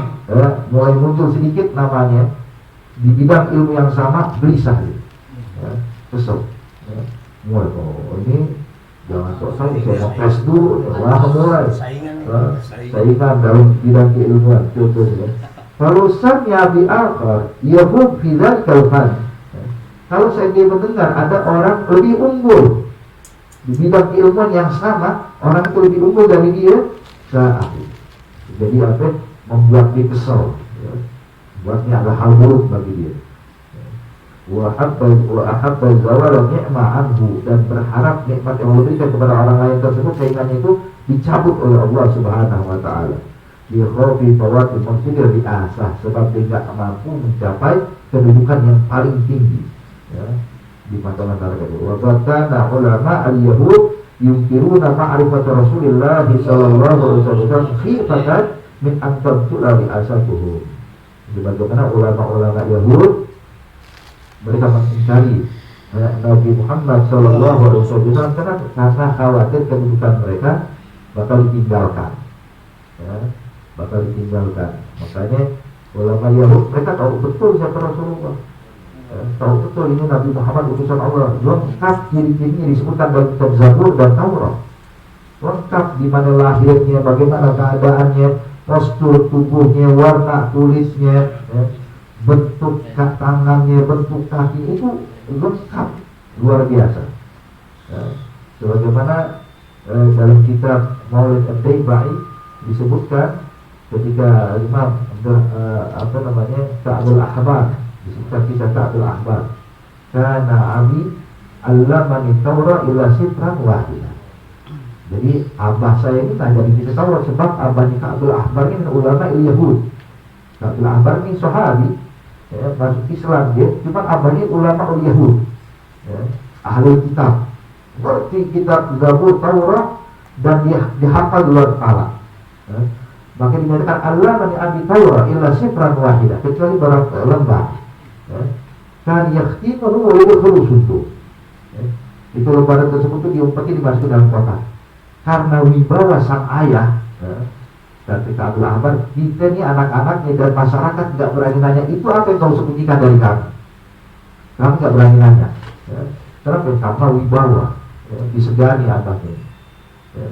mulai muncul sedikit namanya di bidang ilmu yang sama, gelisah, kesel. Mulai ini jangan sok saya mau tes dulu, mulai saingan dalam bidang keilmuan. Contohnya, falusan ya bi akhar yahub fi dzalika al-fan Kalau saya mendengar ada orang lebih unggul di bidang keilmuan yang sama, orang itu lebih unggul dari dia, jadi apa? Membuat dia kesal, ya. Buatnya ada hal buruk bagi dia. Wa ahabba zawala ni'ma anhu, dan berharap nikmat yang Allah berikan kepada orang lain tersebut keinginannya itu dicabut oleh Allah Subhanahu wa taala. Di khofi fawati maksudnya diasah sebab dia tidak mampu mencapai kedudukan yang paling tinggi, ya, di mata masyarakat. Wa batana ulama al-yahud yungkiruna ma'rifat Rasulillah sallallahu alaihi wasallam khifatan min an tabtula bi asatuhum. Bagaimana ulama-ulama Yahud mereka mengingkari Nabi Muhammad sallallahu alaihi wasallam karena khawatir kedudukan mereka bakal ditinggalkan, ya, bakal ditinggalkan. Makanya ulama Yahud mereka tahu betul siapa Rasulullah, ya, tahu betul ini Nabi Muhammad utusan Allah, lengkap ciri-cirinya disebutkan dalam kitab Zabur dan Taurat, lengkap di mana lahirnya, bagaimana keadaannya, postur tubuhnya, warna kulitnya, ya, bentuk tangannya, bentuk kaki itu lengkap, luar biasa, ya. Sebagaimana dalam kitab Maulid Ad-Daibai disebutkan ketika Imam Ka'bul Ahbar, disebutkan kisah Ka'bul Ahbar, karena Abi allamani Taurat ila sitran wahidah. Jadi abah saya ini tak jadi kisah Taurat sebab abahnya Ka'bul Ahbar ini ulama Yahud. Ka'bul Ahbar ini sahabi, ya, masuk Islam dia, cuma abahnya ulama Yahud, ya, ahli kitab, berarti kitab Zabur, Taurat, dan dia dihafal di luar kepala, ya. Maka dinyatakan Allah mani abi Taurat illa sifran wahidah, kecuali barang lembar, ya. Kan yakhtimuhu wa yadkhulu suntu, ya. Itu lembaran tersebut itu diumpeti dimasukin dalam kotak. Karena wibawa sang ayah, ya, dan ketika Abdul Ahbar, kita ini anak-anaknya dan masyarakat tidak berani nanya itu apa yang kau sembunyikan dari kami. Kami tidak berani nanya, ya. Karena wibawa, ya, disegani abahnya, ya.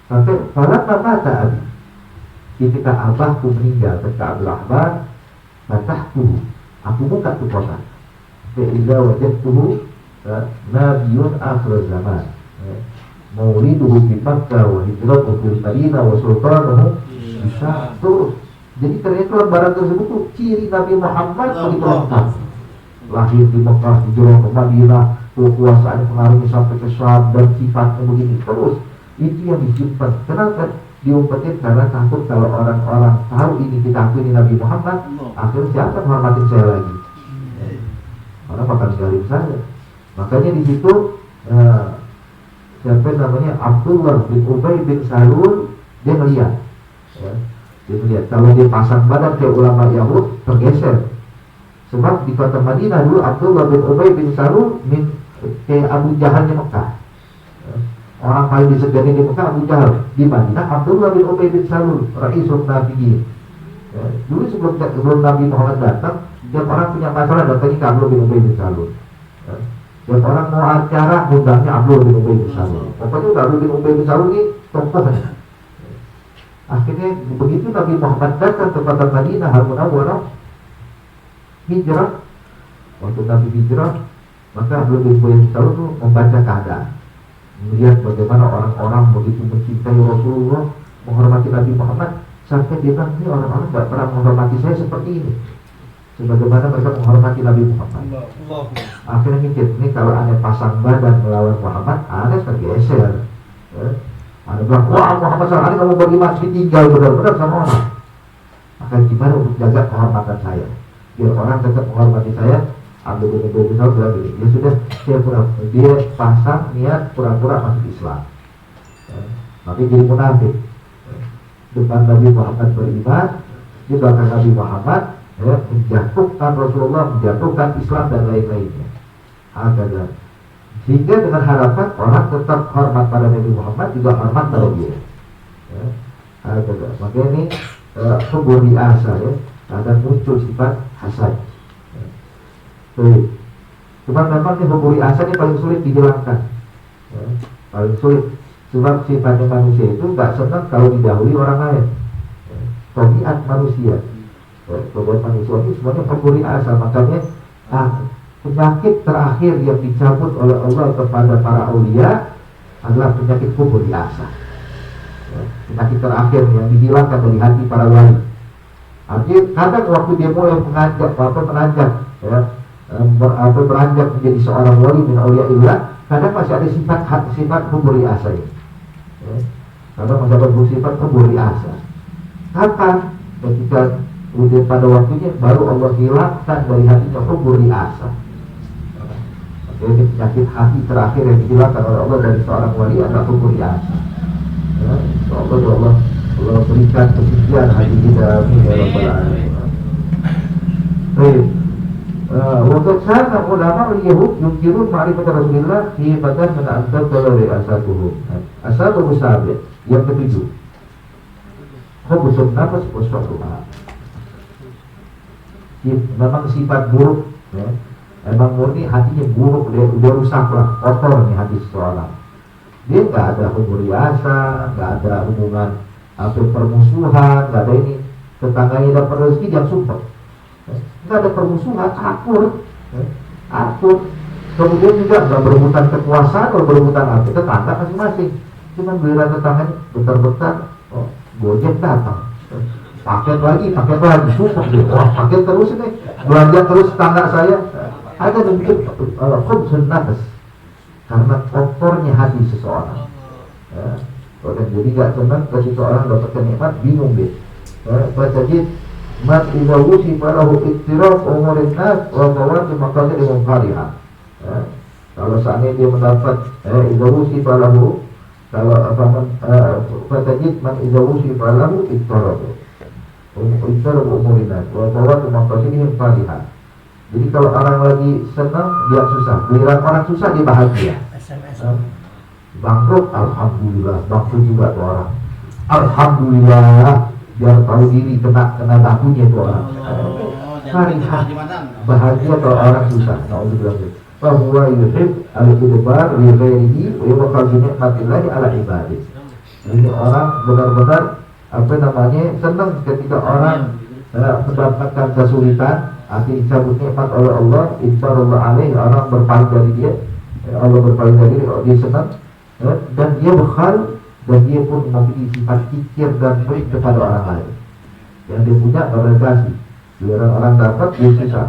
Sampai pada mata abi, ketika abahku meninggal, ketika Abdul Ahbar, fatahtu, aku buka tu kotak. Fa'idza wajadtuhu nabiyun akhir zaman, ya. Mauliduhu di Makkah wa hijratuhu fil Madinah wa sultanuhu bisa terus. Jadi ternyata lembaran tersebut itu ciri Nabi Muhammad begitu lengkap. Lahir di Mekah, hijrah ke Madinah, kekuasaan pengaruhnya sampai ke Syam dan sifatnya begini terus. Itu yang disimpan. Kenapa? Diumpetin karena takut kalau orang-orang tahu ini kita akui ini Nabi Muhammad, akhirnya siapa menghormatin saya lagi? Orang bakal ninggalin saya. Makanya di situ siapa namanya Abdullah bin Ubay bin Salul, dia melihat, ya, dia melihat kalau dia pasang badan kayak ulama Yahud tergeser. Sebab di kota Madinah dulu Abdullah bin Ubay bin Salul kayak Abu Jahal di Mekah, ya. Orang paling disegani di Mekah Abu Jahal. Di Madinah Abdullah bin Ubay bin Salul, Raisul Nabiyin, ya. Dulu sebelum Nabi Muhammad datang, setiap orang punya masalah datangnya ke Abdullah bin Ubay bin Salul, ya. Setiap orang mau acara undangnya Abdullah bin Ubay bin Salul. Pokoknya Abdullah bin Ubay bin Salul ini tokohnya. Akhirnya begitu Nabi Muhammad datang ke kota Madinah Al-Munawwarah, hijrah, waktu Nabi hijrah, maka Abdullah bin Ubay bin Salul itu membaca keadaan, melihat bagaimana orang-orang begitu mencintai Rasulullah, menghormati Nabi Muhammad, sampai dia bilang, ini orang-orang tidak pernah menghormati saya seperti ini, sebagaimana mereka menghormati Nabi Muhammad. Akhirnya mikir, ini kalau ada pasang badan melawan Muhammad, ada tergeser, ya. Ada bilang, wah Muhammad SAW kamu bagi masjid tinggal benar-benar sama orang. Maka gimana untuk jaga kehormatan saya, biar orang tetap menghormati saya? Abdul bin Ubay bin Salul bilang gini, ya sudah, dia pasang niat pura-pura masuk Islam, ya. Maka jadi munafik, ya. Depan Nabi Muhammad beriman, di belakang Nabi Muhammad, ya, menjatuhkan Rasulullah, menjatuhkan Islam dan lain-lainnya. Agar sehingga dengan harapan orang tetap hormat pada Nabi Muhammad juga hormat pada dia, ya. Agar makanya ini hubur diasa, ya, akan muncul sifat hasad, ya. Cuma memang ini hubur diasa ini paling sulit dihilangkan, ya. Paling sulit sebab sifatnya manusia itu nggak senang kalau didahului orang lain, ya. Tabiat manusia, buat manusia ini semuanya huburi asal. Makanya penyakit terakhir yang dicabut oleh Allah kepada para aulia adalah penyakit kubur asa. Ya, penyakit terakhir yang dihilangkan dari hati para wali. Artinya kadang waktu dia mulai menanjak ya, beranjak menjadi seorang wali min auliaillah, kadang masih ada sifat kubur asa ini. Ya, kadang masih ada sifat kubur asa. Kapan? Ketika udah pada waktunya baru Allah hilangkan dari hatinya kubur asa. Ini penyakit hati terakhir yang dihilangkan oleh Allah dari seorang wali adalah kubur asa. Ya, Allah berikan kesucian hati kita. Baik. Untuk sana ulama Yahud yungkirun ma'rifat Rasulullah fi badan min anzal dari asatuhu. Asatuhu sabit. Yang ketujuh. Khubusun nafas wasfatuha. Memang sifat buruk ya. Emang murni hatinya buruk, dia udah rusak lah, kotor nih hati seseorang. Dia nggak ada hubungan biasa, nggak ada hubungan permusuhan, nggak ada ini. Tetangganya dapat rezeki jangan sumpah, nggak ada permusuhan, akur. Kemudian juga nggak berebutan kekuasaan atau berebutan apa, tetangga masing-masing. Cuman giliran tetangganya bentar-bentar, Gojek datang, paket lagi, sumpah dia, paket terus ini, belanja terus tetangga saya. Ada bentuk khubsun nafas karena kotornya hati seseorang. Ya, jadi nggak senang kalau seseorang dapatkan nikmat, bingung dia. Fatajid mat idza wusifa lahu ittiraf umurin nas wa fawati maqasidihum qari'ah. Kalau seandainya dia mendapat idza wusifa lahu, kalau fatajid mat idza wusifa lahu ittiraf umurin nas wa fawati maqasidihum qari'ah. Jadi kalau orang lagi senang dia susah, giliran orang susah dia bahagia. Bangkrut, alhamdulillah, bangkrut juga tuh orang. Alhamdulillah, biar tahu diri kena bakunya tuh orang. Farihah, bahagia kalau orang susah. Nauzubillah. Fa huwa yuhib al-idbar li ghairihi wa yuqal bi ni'matillahi ala ibadihi. Jadi orang benar-benar senang ketika orang mendapatkan kesulitan. Akhirnya dicabut nikmat oleh Allah, insyaallah alaih, orang berpaling dari dia, Allah berpaling dari dia, dia senang, dan dia bekhal, dan dia pun memiliki sifat kikir dan pelit kepada orang lain. Yang dia punya orang kasih, biar orang dapat dia susah.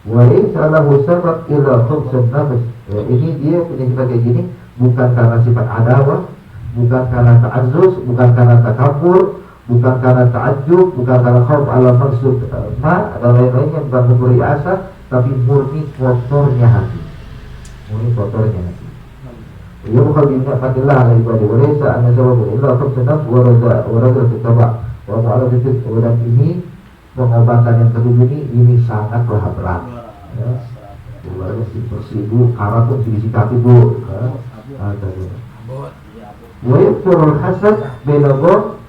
Wa insyaallah sabab ila khubsun nafs. Ini dia punya sifat kayak gini bukan karena sifat adawah, bukan karena ta'azzuz, bukan karena takabur, bukan karena ta'ajjub, bukan karena khauf ala maksud dan lain-lainnya, bukan memberi asa, tapi murni kotornya hati. Ya bukan bi'ni'matillah ala ibadi wa laysa anna sababu illa khubsunaf wa raza tutaba wa mu'ala titik. Dan ini pengobatan yang kedua ini sangatlah berat ya. Keluarga seribu karat pun disikapi bu wa yukturul hasad benagon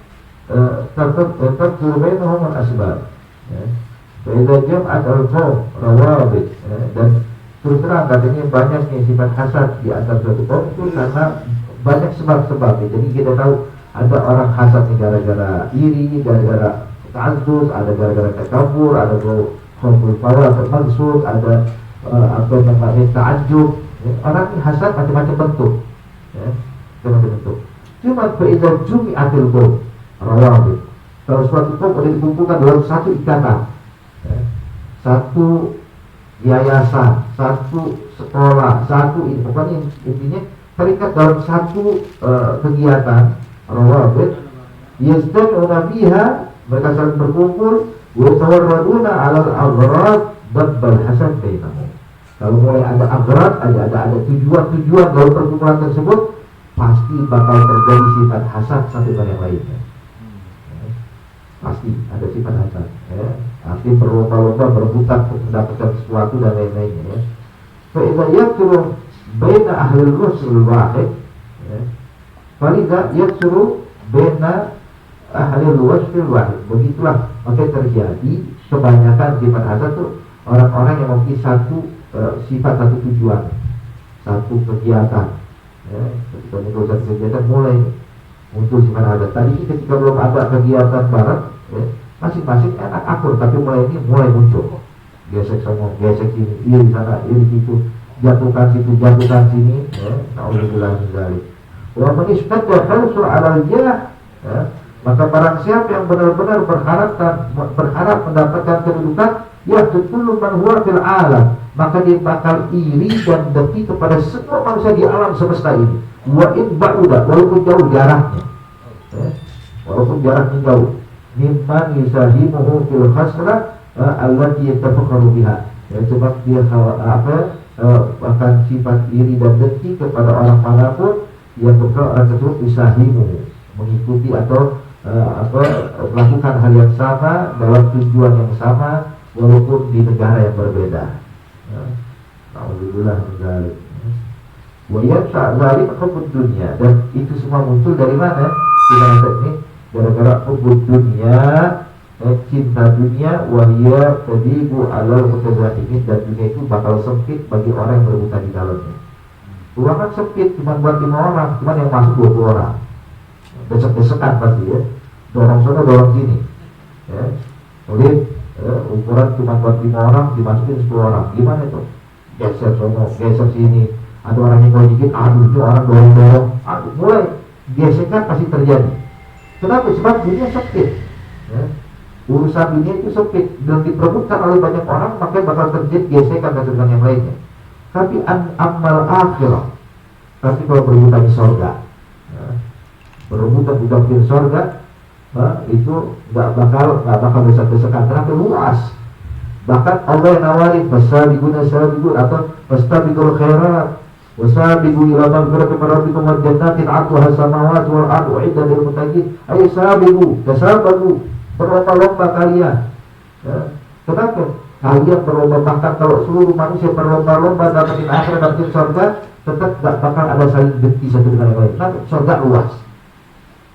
tetap bainahum al-asbab. Idza jam'at al-qawm rawabit, dan terus terang katanya banyaknya sifat hasad di antara suatu kaum itu karena banyak sebab-sebab. Jadi kita tahu ada orang hasad gara-gara iri, gara-gara ta'azzuz, ada gara-gara takabur, ada khauful fawat maksud, ada namanya ta'ajjub. Orang ini hasad macam-macam bentuk. Macam-macam bentuk. Cuma idza jumi'atil qawm rawabit. Kalau suatu kaum sudah dikumpulkan dalam satu ikatan, satu yayasan, satu sekolah, satu ini, pokoknya intinya terikat dalam satu kegiatan rawabit, yastami'una biha, mereka saling berkumpul, wa tawarraduna 'ala al-aghrad dabbal hasan bainahum. Kalau mulai ada aghrad, ada tujuan dalam perkumpulan tersebut, pasti bakal terjadi sifat hasad satu dengan yang lainnya. Pasti ada sifat hasad, pasti berlomba-lomba berebutan untuk mendapatkan sesuatu dan lain-lainnya. Fa idza yakthuru baina ahli al-rusul wahid, fa idza yakthuru baina ahli al-wasfil wahid. Begitulah maka terjadi kebanyakan sifat hasad itu orang-orang yang memiliki satu sifat, satu tujuan, satu kegiatan. Ketika negosiasi kegiatan mulai muncul sifat hasad. Tadi ketika belum ada kegiatan bareng, masing-masing enak akur, tapi mulai muncul. gesek sono, gesek sini, iri sana, iri situ, jatuhkan situ, jatuhkan sini, na'udzubillah min dzalik. Wa man ishtadda hirsu 'alal jah, maka barang siapa yang benar-benar berharap mendapatkan kedudukan, ya kullu man huwa fil alam, maka dia bakal iri dan dengki kepada semua manusia di alam semesta ini. Wa in ba'uda, walaupun jauh jaraknya, walaupun jaraknya jauh. Mimman yusahimuhu fil khasrah allati yatafakkaru biha. Ya, sebab dia akan sifat iri dan dengki kepada orang manapun yang orang tersebut yusahimuhu, mengikuti atau melakukan hal yang sama dalam tujuan yang sama walaupun di negara yang berbeda. Alhamdulillah menjalik. Wa yatsa dzalik hubbud dunya, dan itu semua muncul dari mana? Kita ini gara-gara hubbud dunya, cinta dunia, wahia tadibu alal mutazahimin, dan dunia itu bakal sempit bagi orang yang berbuta di dalamnya. Ruangan sempit cuma buat 5 orang, cuma yang masuk 20 orang. Desek-desekan pasti ya, dorong sana dorong sini ya. Jadi ukuran cuma buat 5 orang, dimasukin 10 orang, gimana itu? Geser sana, geser sini, ada orang yang mau dikit, aduh itu orang dorong-dorong, aduh mulai gesekan pasti terjadi. Kenapa? Sebab dunia sempit ya. Urusan dunia itu sempit dan diperebutkan oleh banyak orang, maka bakal terjadi gesekan dan sebagainya yang lainnya. Tapi amal akhirah, tapi kalau berebutan di sorga ya, berebutan di sorga, itu nggak bakal desak-desakan, karena luas. Bahkan Allah yang nawarin fasabiquna sabiqun atau fastabiqul khairat wasabiqu ila maghfiratin min rabbikum wa jannatin 'arduha samawati wal ardu u'iddat lil muttaqin. Ayo sabiqu, tasabaqu, berlomba-lomba kalian ya. Kenapa? Kalian berlomba, bahkan kalau seluruh manusia berlomba-lomba dapetin akhirat, dapetin surga, tetap gak bakal ada saling dengki satu dengan yang lain. Nah, surga luas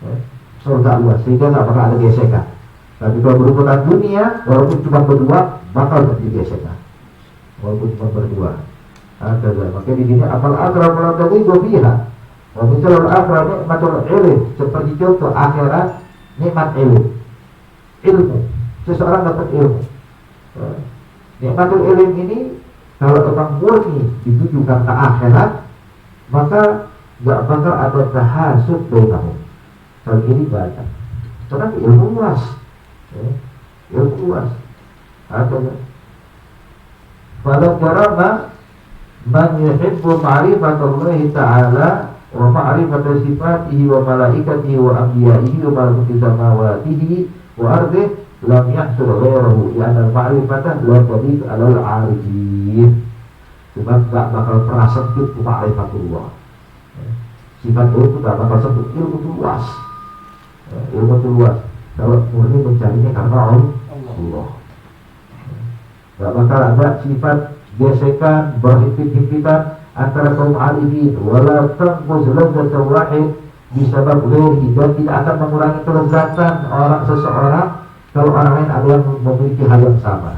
ya. Surga luas, sehingga gak bakal ada gesekan. Tapi kalau berurutan dunia, walaupun cuma berdua, bakal terjadi gesekan walaupun cuma berdua. Makanya di sini apal akhirah melalui gobiha. Kalau misalnya akhirah nikmatul ilm, seperti contoh akhirat nikmat ilmu. Seseorang dapat ilmu. Nikmatul ilm ini kalau orang murni ditujukan ke akhirat, maka gak bakal ada tahasud bainahu. Kalau ini banyak. Karena ilmu luas. Ilmu luas. Falau jarama man yuhibbu ma'rifatallahi ta'ala wa ma'rifata sifatihi wa malaikatihi wa anbiya'ihi wa malakuti samawatihi wa ardihi lam yahsul ghairahu, ya'nal ma'rifata la tadiq alal 'arifin. Sebab gak bakal pernah sempit ma'rifatullah. Sifat itu gak bakal sempit, ilmu itu luas. Ilmu itu luas. Kalau murni mencarinya karena Allah. Gak bakal ada sifat gesekan, berhimpit-himpitan antara kaum arifin. Wala tanquz ladzata wahid bisabab ghairihi, dan tidak akan mengurangi kelezatan orang seseorang kalau orang lain ada yang memiliki hal yang sama.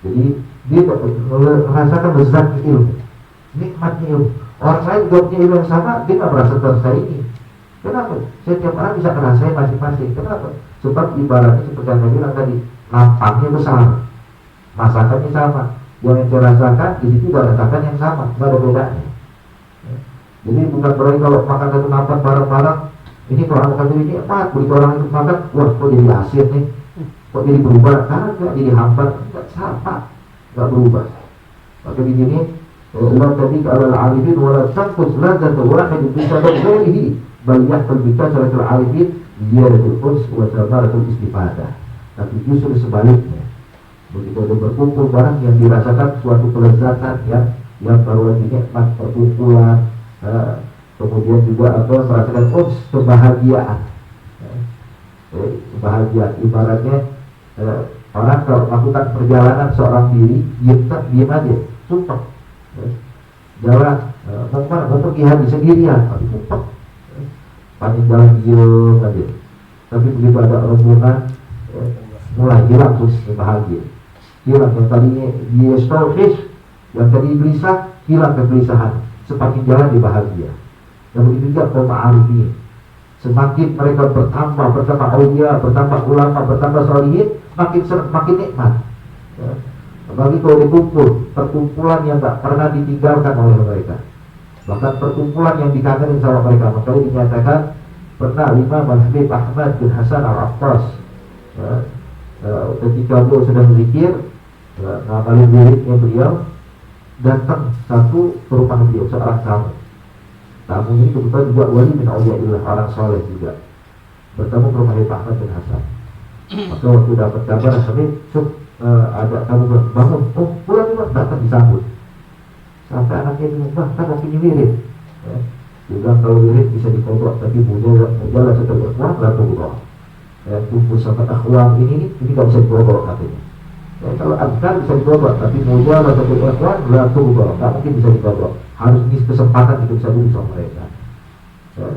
Jadi dia merasakan lezat ilmu, nikmatnya ilmu. Orang lain juga punya ilmu yang sama, dia tidak merasa tersaingi. Kenapa? Setiap orang bisa ngerasain masing-masing. Kenapa? Sebab ibaratnya seperti yang bilang tadi, lampangnya besar, masakannya sama. Yang dirasakan di situ juga rasakan yang sama, tidak ada bedanya. Jadi bukan berarti kalau makan satu nampan bareng-bareng, ini kalau orang makan jadi nikmat, begitu orang itu makan, wah kok jadi asin nih, kok jadi berubah, karena tidak jadi hambar, tidak sama, tidak berubah. Maka di sini Allah tadi kalau al-arifin wala tanqus ladzata wahid bisabab ghairihi bal yahtal bikasratil arifin ziyadatul uns wa samaratul istifadah. Tapi justru sebaliknya, begitu ada berkumpul barang yang dirasakan suatu kelezatan yang baru lagi nikmat perkumpulan, kemudian juga merasakan kebahagiaan. Kebahagiaan ibaratnya orang kalau melakukan perjalanan seorang diri, diam aja, sumpah. Jalan mau kemana? Mau pergi haji sendirian, tapi sumpah. Panjang jalan diam aja. Tapi begitu ada rombongan, mulai hilang terus bahagia. Hilang yang tadinya dia stolfish, yang tadi gelisah, hilang kegelisahan. Semakin jalan dia bahagia. Dan begitu juga kaum arifin. Semakin mereka bertambah aulia, bertambah ulama, bertambah sholihin, makin nikmat. Ya. Bagi kalau dikumpul, perkumpulan yang tak pernah ditinggalkan oleh mereka, bahkan perkumpulan yang dikangenin sama mereka. Makanya dinyatakan pernah Imam Al-Habib Ahmad bin Hasan Al-Attas, ketika beliau sedang berzikir, ngamalin wiridnya beliau, datang satu ke rumah beliau, seorang tamu. Tamu ini kebetulan juga wali min auliyaillah, orang soleh juga, bertemu ke rumah Habib Ahmad bin Hasan. Maka waktu dapat kabar, Habib, ada tamu bangun, oh pulang juga, datang disambut. Sampai anaknya bilang, wah kan mau punya wirid. Dia bilang kalau wirid bisa dikodok, tapi mujalah satu ikhwan, lalu kodok. Kumpul sama akhwang ini gak bisa dikodok katanya. Kalau adkar bisa dikodok, tapi mujalah satu ikhwan, lalu kodok, gak mungkin bisa dikodok. Harus ngisi kesempatan itu bisa duduk sama mereka.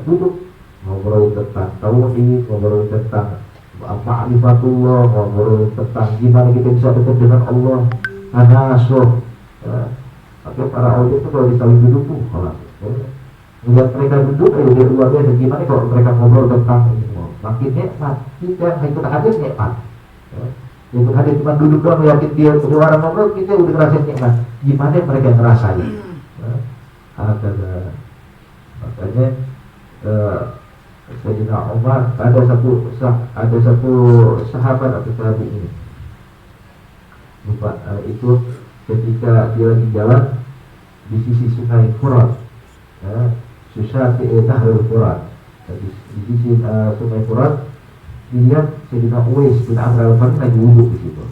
Duduk, ngobrol tentang tauhid, ngobrol tentang ma'rifatullah, ngobrol tentang gimana kita bisa dekat dengan Allah, tanasuh. Tapi para aulia itu kalau disaling duduk tuh, melihat mereka duduk, dia luar biasa. Gimana kalau mereka ngobrol tentang ini, makin nikmat. Kita ikut hadis nikmat. Ikut hadis cuma duduk doang, yakin dia orang ngobrol, kita udah ngerasain nikmat. Gimana mereka ngerasain? Makanya Sayyidina Umar, ada satu sahabat atau sahabat ini, lupa, itu ketika dia lagi jalan di sisi sungai Furat, Susati Nahrul Furat, di sisi sungai Furat, dilihat Sayyidina Uwais bin Amr al-Qarni lagi wudhu di situ,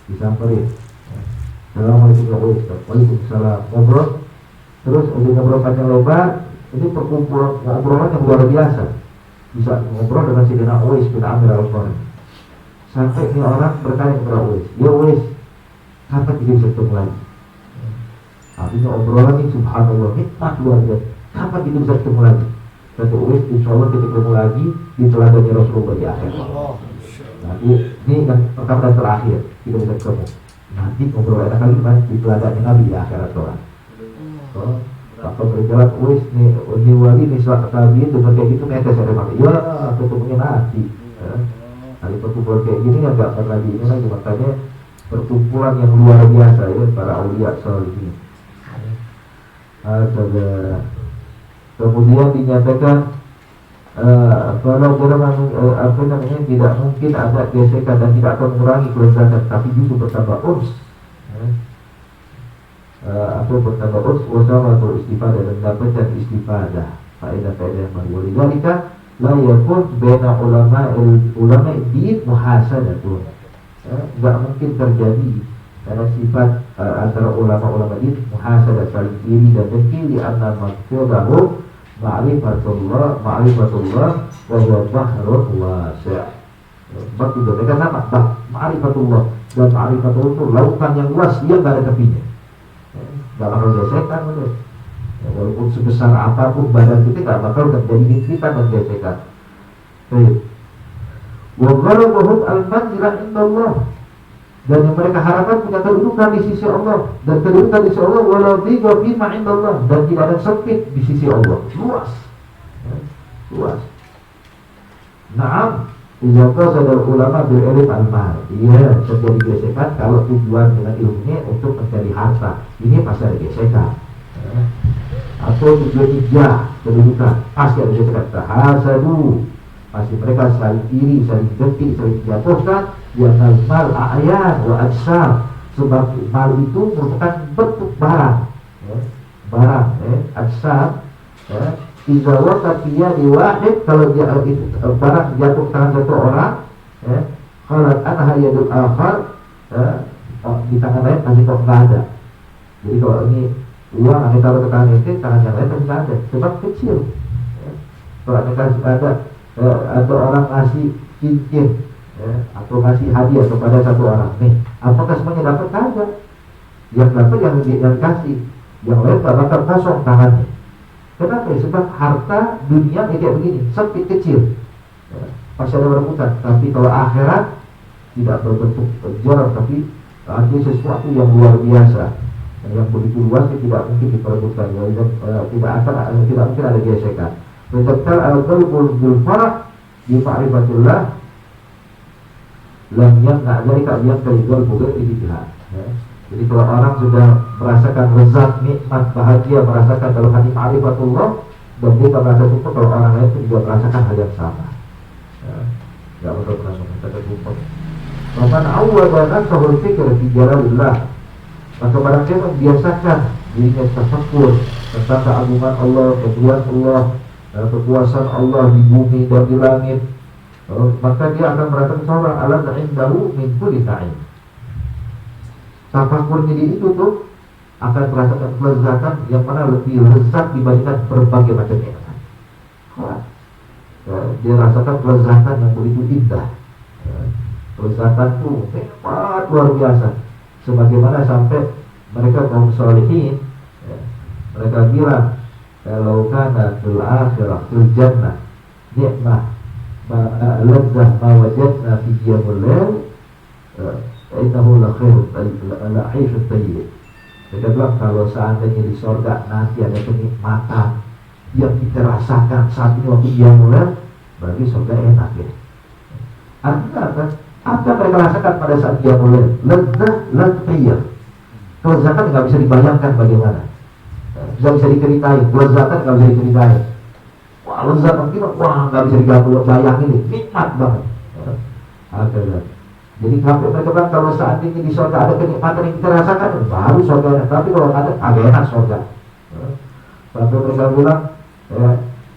disamperin, Assalamualaikum ya Uwais, waalaikumsalam, ngobrol, terus udah ngobrol panjang lebar. Ini perkumpulan ngobrolan yang luar biasa, bisa ngobrol dengan Sayyidina Uwais bin Amr al-Qarni. Sampai ini orang bertanya kepada Uwais, ya Uwais, kapan kita bisa ketemu lagi? Artinya obrolan ini subhanallah, nikmat luar biasa. Kapan kita bisa ketemu lagi? Kata Uwais, insya Allah kita ketemu lagi di teladannya Rasulullah di akhir. Nanti ini yang pertama dan terakhir kita bisa ketemu. Nanti ngobrol enak kali di teladannya Nabi di akhirat kelak. Atau berjalan Uwais nih, wali nih suatu tabiin dengan kayak gitu netes ada maka ya ketemunya nanti. Kali perkumpulan kayak gini ya gak pernah lagi ini lagi, makanya perkumpulan yang luar biasa ya para aulia sholihin. Kemudian dinyatakan kalau tidak mungkin ada gesekan dan tidak akan mengurangi kelezatan, tapi justru bertambah uns. Atau bertambah urus wasama atau istifadah dan dapatkan istifadah faedah-faedah yang baru. Walidhalika la yakun baina ulama din muhasadatun. Enggak mungkin terjadi karena sifat antara ulama-ulama din muhasadah, saling iri dan dengki, di anna maqsudahu ma'rifatullah wa huwa bahrun wasi'. Sebab itu mereka sama, ma'rifatullah dan ma'rifatullah itu lautan yang luas, dia enggak ada tepinya. Gak bakal gesekan, walaupun sebesar apapun badan kita gak bakal terjadi kita menggesekan. Wagharabahum al-manzilah indallah, dan yang mereka harapkan punya kedudukan di sisi Allah, dan kedudukan di sisi Allah walau dhiqa fima indallah, dan tidak ada sempit di sisi Allah, luas. Naam, ijazah sadar ulama berilm al-mal. Iya, terjadi gesekan kalau tujuan dengan ilmunya untuk mencari harta. Ini pasti ada gesekan. Atau tujuan ijah, kedudukan, pasti ada gesekan. Tahasadu, pasti mereka saling iri, saling dengki, saling jatuhkan. Lianal mal a'yan wa ajsam, sebab mal itu merupakan bentuk barang. Ajsam. Iza waqat di wahid, kalau dia itu barang jatuh tangan satu orang, qalat anha yadul akhar, di tangan lain masih kok nggak ada. Jadi kalau ini uang yang ditaruh ke tangan itu, tangan yang lain masih nggak ada, sebab kecil. Kalau ada orang ngasih cincin, atau ngasih hadiah kepada satu orang, nih, apakah semuanya dapat? Kagak. Yang dapat yang kasih, yang lain nggak bakal kosong tangannya. Kenapa? Sebab harta dunia kayak begini, sempit kecil, pasti ada berebutan. Tapi kalau akhirat tidak berbentuk jorok, tapi artinya sesuatu yang luar biasa, yang begitu luas, tidak mungkin diperebutkan. Tidak mungkin ada gesekan. Mencetar al-qalbul bil farah bi ma'rifatillah lam yamna dzalika yaqidul bughd ibtiha. Jadi kalau orang sudah merasakan lezat, nikmat, bahagia, merasakan dalam hati ma'rifatullah, dan dia merasa itu kalau orang lain itu juga merasakan hal yang sama. Ya Allah pernah mengatakan hukum. Waman awwada nafsahu fikr fi jalalillah. Maka barang siapa membiasakan dirinya tafakkur tentang keagungan Allah, kemuliaan Allah, kekuasaan Allah di bumi dan di langit, maka dia akan merasakan seorang alam indahu min kulli ta'in. Tafakkurnya di itu tuh akan merasakan kelezatan yang mana lebih lezat dibandingkan berbagai macam nikmat. Dia rasakan kelezatan yang begitu indah. Kelezatan tuh hebat luar biasa. Sebagaimana sampai mereka kaum sholihin, mereka bilang kalau kana fil akhirah fil jannah nikmah lezah ma wajadna fi qiyamul lail innahu la khairun la 'aishun tayyib. Mereka bilang kalau seandainya di surga nanti ada kenikmatan yang kita rasakan saat ini waktu qiyamul lail, berarti surga enak ya. Artinya apa? Apa mereka rasakan pada saat qiyamul lail? Lezah la tayyib. Kelezatan nggak bisa dibayangkan bagaimana. Bisa diceritain, kelezatan nggak bisa diceritain. Wah lezat mungkin, wah nggak bisa dibayangin, nikmat banget. Jadi sampai mereka bilang kalau saat ini di surga ada kenikmatan yang kita rasakan, baru surga enak. Tapi kalau ada, agak enak surga. Sampai mereka bilang,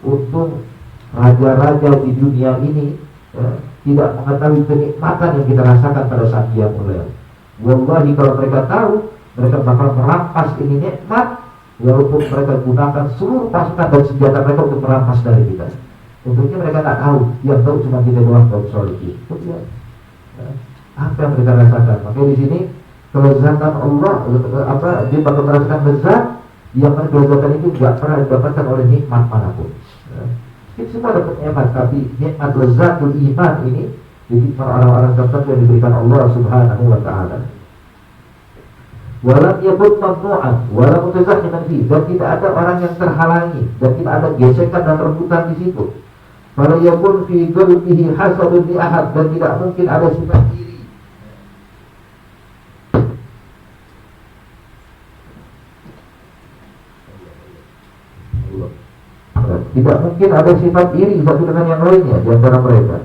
untung raja-raja di dunia ini tidak mengetahui kenikmatan yang kita rasakan pada saat dia mulai. Wallahi kalau mereka tahu, mereka bakal merampas ini nikmat, walaupun mereka gunakan seluruh pasukan dan senjata mereka untuk merampas dari kita. Tentunya mereka tak tahu, yang tahu cuma kita doang kaum sholihin. Apa yang mereka rasakan? Makanya di sini kelezatan Allah, dia bakal merasakan lezat yang mana kelezatan itu tidak pernah didapatkan oleh nikmat manapun. Kita semua dapat nikmat, tapi nikmat lezatul iman ini diberikan orang-orang tertentu yang diberikan Allah Subhanahu wa Ta'ala. Walam yakun mamnu'an walam mutazahhiman fi, dan tidak ada orang yang terhalangi dan tidak ada gesekan dan rebutan di situ. Wala yakun fi qalbihi hasadun li ahad, dan tidak mungkin ada sifat iri. Tidak mungkin ada sifat iri satu dengan yang lainnya di antara mereka.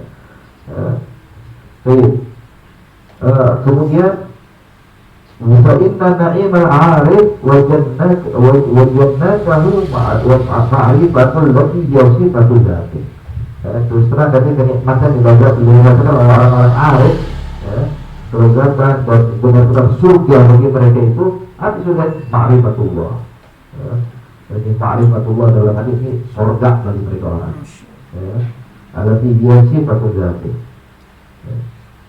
Kemudian fa inna na'imal 'arif wa jannatahu ma'rifatul lati yasifatul dzati. Terus terang dari kenikmatan yang dirasakan oleh orang-orang arif, kelezatan dan benar-benar surga bagi mereka itu apa surga? Ma'rifatullah. Jadi ma'rifatullah dalam hadis ini surga bagi mereka orang. Alati yasifatul dzati.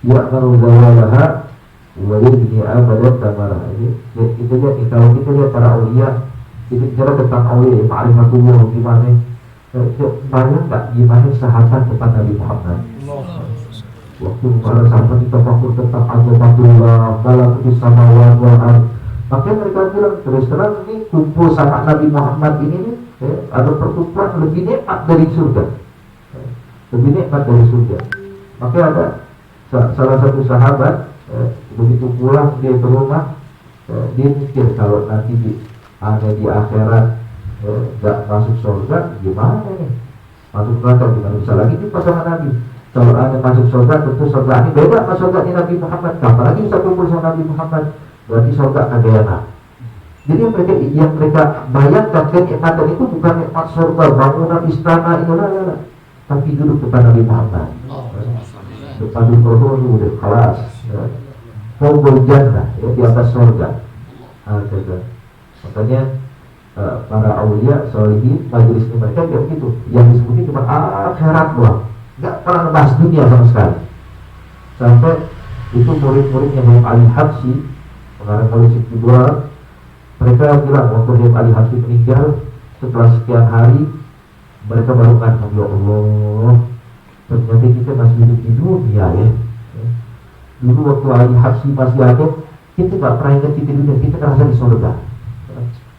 Ya'maru zawalaha wajib ini abadat tamarah. Ini kita lihat nih, kalau kita lihat para aulia, kita bicara tentang aulia, ma'rifatullah gimana? Banyak tak gimana sahabat depan Nabi Muhammad? Waktu para sahabat itu tafakkur tentang azamatullah, malakutus samawati wal ardh, maka mereka bilang terus terang ini kumpul sama Nabi Muhammad ini nih, ada pertukaran lebih nikmat dari surga, lebih nikmat dari surga. Maka ada salah satu sahabat begitu pulang dia ke rumah, dia mikir kalau nanti ada di akhirat nggak masuk surga gimana nih, masuk neraka gimana bisa lagi jumpa sama Nabi. Kalau ada masuk surga tentu surga ini beda sama surga ini Nabi Muhammad, apalagi bisa kumpul sama Nabi Muhammad, berarti surga kagak enak. Jadi yang mereka bayangkan kenikmatan itu bukan nikmat surga bangunan istana itu lah, tapi duduk depan Nabi Muhammad, depan Rasul udah kelas. Fawqul jannah, di atas surga. Makanya para aulia, sholihin, majelis mereka kayak begitu. Yang disebutin cuma akhirat doang, nggak pernah bahas dunia sama sekali. Sampai itu murid-muridnya Habib Ali Habsyi, pengarang Maulid Iqbal, mereka bilang waktu Habib Ali Habsyi meninggal setelah sekian hari, mereka baru ngandung, ya Allah, ternyata kita masih hidup di dunia ya. Dulu waktu Ali Habsyi masih ada, kita nggak pernah ingat di dunia, kita terasa di surga.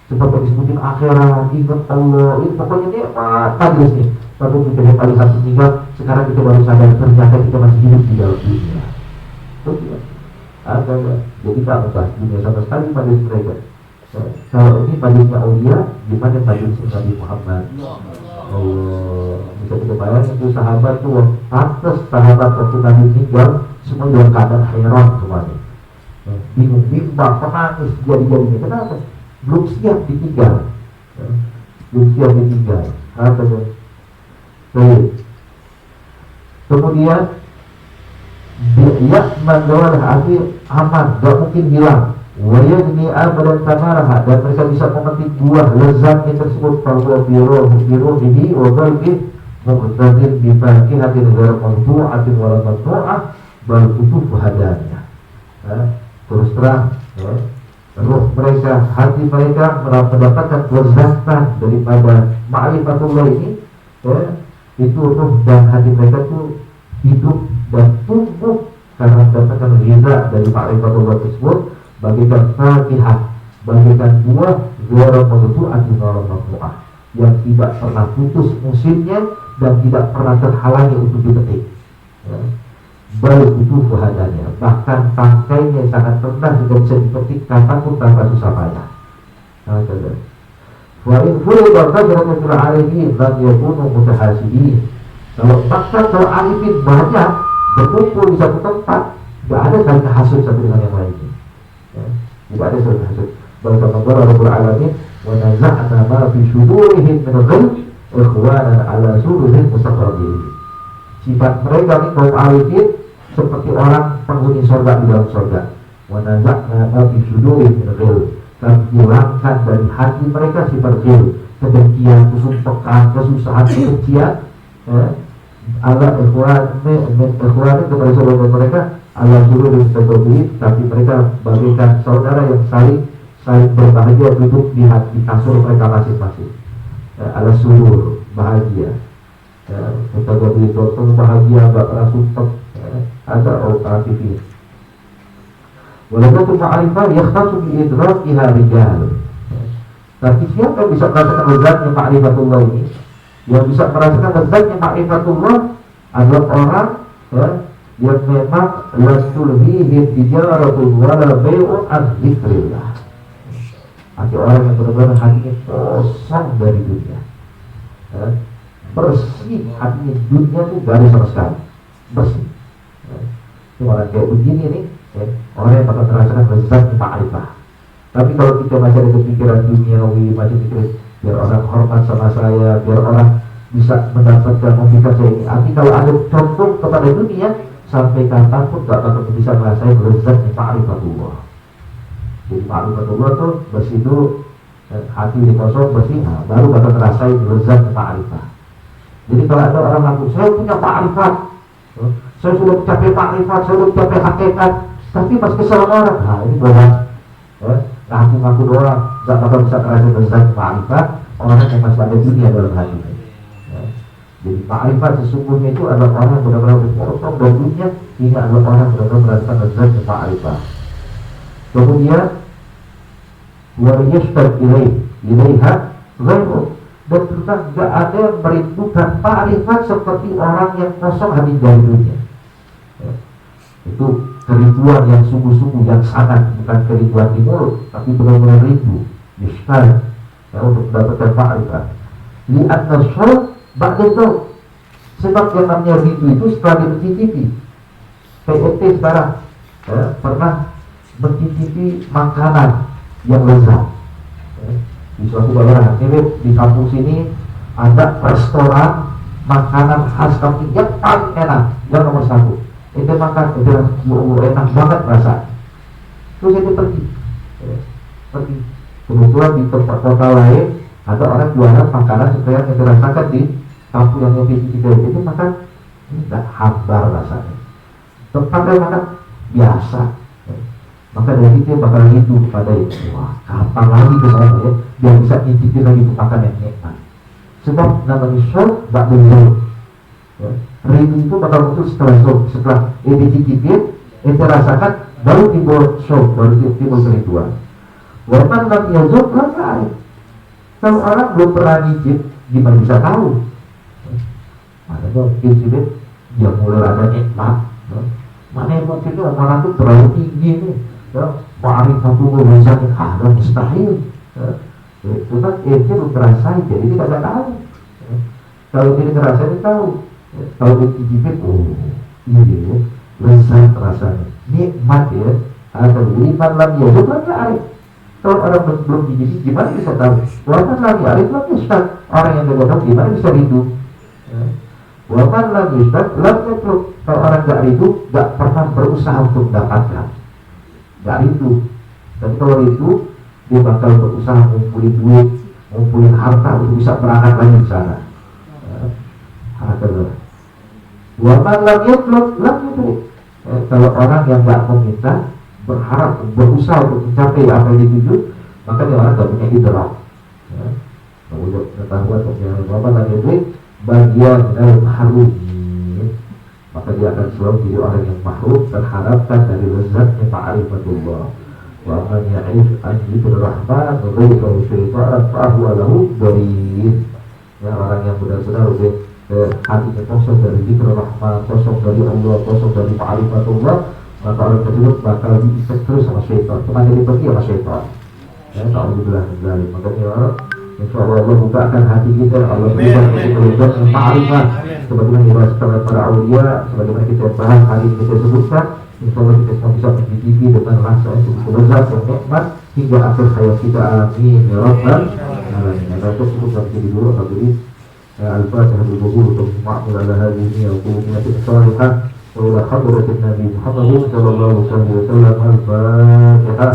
Seperti disebutin akhirat, ingat Allah, ini pokoknya dia majlis nih. Tapi kita lihat Ali Habsyi meninggal, sekarang kita baru sadar ternyata kita masih hidup di dalam dunia. Betul. Ada ya. Jadi tak ubah dunia sama sekali majelis mereka. Kalau ini majelisnya Aulia, gimana majelisnya Nabi Muhammad? Oh, bisa kita bayangin itu sahabat tuh, pantas sahabat waktu Nabi meninggal semua dalam keadaan heran semuanya. Bingung, bimbang, penangis, jadi-jadinya. Kenapa? Belum siap ditinggal. Belum siap ditinggal. Apa tuh? Baik. Kemudian dia mandawal hati aman, gak mungkin hilang. Waya ini abadan tamaraha, dan mereka bisa memetik buah lezatnya tersebut. Bahwa biru ini wabalbi muqtadin bifaki hati negara mawdu'atin wala matnu'ah bal utuh hadanya. Terus terang, roh mereka, hati mereka mendapatkan kelezatan daripada ma'rifatullah ini. Itu roh dan hati mereka itu hidup dan tumbuh karena mendapatkan riza dari ma'rifatullah tersebut, bagaikan fatihah, bagaikan buah zuara mawdu'atin wala matnu'ah yang tidak pernah putus musimnya dan tidak pernah terhalangi untuk dipetik. Baru itu buahnya, bahkan tangkainya sangat rendah tidak bisa dipetik kapanpun tanpa susah payah. Wa'in furi berkajaran fil arifin dan yakunu mutahasibin. Kalau arifin banyak berkumpul di satu tempat, tidak ada saling hasud satu dengan yang lainnya. Tidak ada saling hasud. Berkata Rabbul Alamin, wa naza'na ma fi sudurihim min ghil ikhwanan ala sururin mustaqabilin. Sifat mereka ini kaum arifin seperti orang penghuni surga di dalam surga. Wa naza'na ma fi sudurihim min ghil. Kami hilangkan dari hati mereka sifat ghil, kedengkian, kesumpahan, kesusahan, kebencian. Allah ikhwan kepada saudara mereka ala sururin mustaqabilin, tapi mereka bagaikan saudara yang saling berbahagia duduk di kasur mereka masing-masing. Ala surur, bahagia. Kita beri dokter bahagia, gak pernah sumpah. Ada aktifin. Walaupun ma'rifah yakhtasu bi'idrakiha rijal. Tapi siapa yang bisa merasakan lezatnya ma'rifatullah ini? Yang bisa merasakan lezatnya ma'rifatullah adalah orang yang memang la tulhihim tijaratun wala bai'un an dzikrillah. Hati orang yang benar-benar hatinya kosong dari dunia, bersih hatinya, dunia itu gak ada sama sekali, bersih. Itu orang kayak begini nih, orang yang bakal merasakan lezat ma'rifah. Tapi kalau kita masih ada kepikiran duniawi, masih pikirin biar orang hormat sama saya, biar orang bisa mendapatkan memikir saya ini. Arti kalau ada condong kepada dunia, sampai kapanpun gak bakal bisa merasakan lezat ma'rifatullah. Jadi ma'rifatullah tuh bersih dulu, hati di kosong bersih, baru bakal ngerasain lezat ma'rifah. Jadi kalau ada orang ngaku saya punya ma'rifat, saya sudah mencapai ma'rifat, saya sudah mencapai hakikat, tapi pas kesal orang, ini bohong. Ngaku-ngaku doang, gak bakal bisa ngerasain lezat ma'rifat orang yang masih ada dunia dalam hatinya. Jadi ma'rifat sesungguhnya itu adalah orang yang benar-benar berpotong dari dunia, ini adalah orang yang benar-benar merasakan lezat ma'rifah. Kemudian wariyashtar ilaiha ghairu, dan tentang gak ada yang merindukan ma'rifat seperti orang yang kosong hati dari dunia. Itu kerinduan yang sungguh-sungguh, yang sangat, bukan kerinduan di mulut, tapi benar-benar rindu yashtar untuk mendapatkan ma'rifat. Li'anna syarq ba'da dzauq, sebab yang namanya rindu itu setelah dicicipi. PET sekarang pernah mencicipi makanan yang lezat. Di suatu daerah di kampung sini ada restoran makanan khas kampung yang paling enak, yang nomor satu. Itu makan, itu enak banget rasanya. Terus itu pergi. Kebetulan di tempat kota lain ada orang jualan makanan supaya yang dirasakan di kampung yang dicicipi itu makan tidak hambar rasanya. Tempat yang makan biasa. Maka dari itu bakal rindu kepada itu. Wah, kapan lagi ke sana ya, biar bisa nyicipin lagi makan yang nikmat. Sebab namanya syarq ba'da dzauq. Rindu itu bakal muncul setelah syarq, setelah dicicipin, rasakan, baru timbul syarq, baru timbul kerinduan. Waman lam yazuk lam ya'rif. Kalau orang belum pernah nyicip, gimana bisa tahu? Makanya mungkin sih dia mulai ada nikmat. Mana yang mungkin omongan itu terlalu tinggi nih, ya, ma'rifatullah wazamin ada mustahil, ya. Itu kan itu terasa jadi tidak ada tahu. Ya. Kalau dia terasa dia tahu, ya. Kalau dia cicipin, oh iya, lezat rasanya, nikmat ya. Ada liman lam yaduk lam ya'rif. Kalau orang belum dicicip gimana bisa tahu? Waman lam ya'rif lam yustad. Orang yang tidak tahu gimana bisa rindu? Ya. Waman lam yustad lam yatruk. Kalau orang gak rindu, gak pernah berusaha untuk mendapatkan. Gak rindu. Dan kalau rindu, dia bakal berusaha ngumpulin duit, ngumpulin harta untuk bisa berangkat lagi ke sana. Harta. Waman lam yatruk lam yatruk. Kalau orang yang gak meminta, berharap, berusaha untuk mencapai apa yang dituju, maka dia orang gak punya idrak. Kemudian pengetahuan untuk waman lam yatruk bagian dari mahrum. Maka dia akan selalu jadi orang yang mahrum, terharapkan dari lezatnya ma'rifatullah. Wa man ya'rif an dzikrir rahman wa ghayra syaitan fahuwa lahu dharin. Ya, orang yang benar-benar hatinya kosong dari dzikir rahman, kosong dari Allah, kosong dari ma'rifatullah, maka orang tersebut bakal diikat terus sama syaitan. Kemana dia pergi sama syaitan? Ya, ta'udzubillah min dzalik. Makanya orang insyaallah Allah bukakan hati kita, Allah berikan kita ma'rifat sebagaimana dibahas oleh para aulia, sebagaimana kita bahas hari ini kita sebutkan. Insyaallah kita semua bisa mencicipi dengan rasa yang lezat dan nikmat hingga akhir hayat kita. Amin ya rabbal alamin. Maka cukup sampai di dulu apabila al-fatihah dulu untuk ma'mul ala hadhihi wa qulubiyatin salihah wa ila hadratin nabi Muhammad sallallahu alaihi wasallam. Al-fatihah.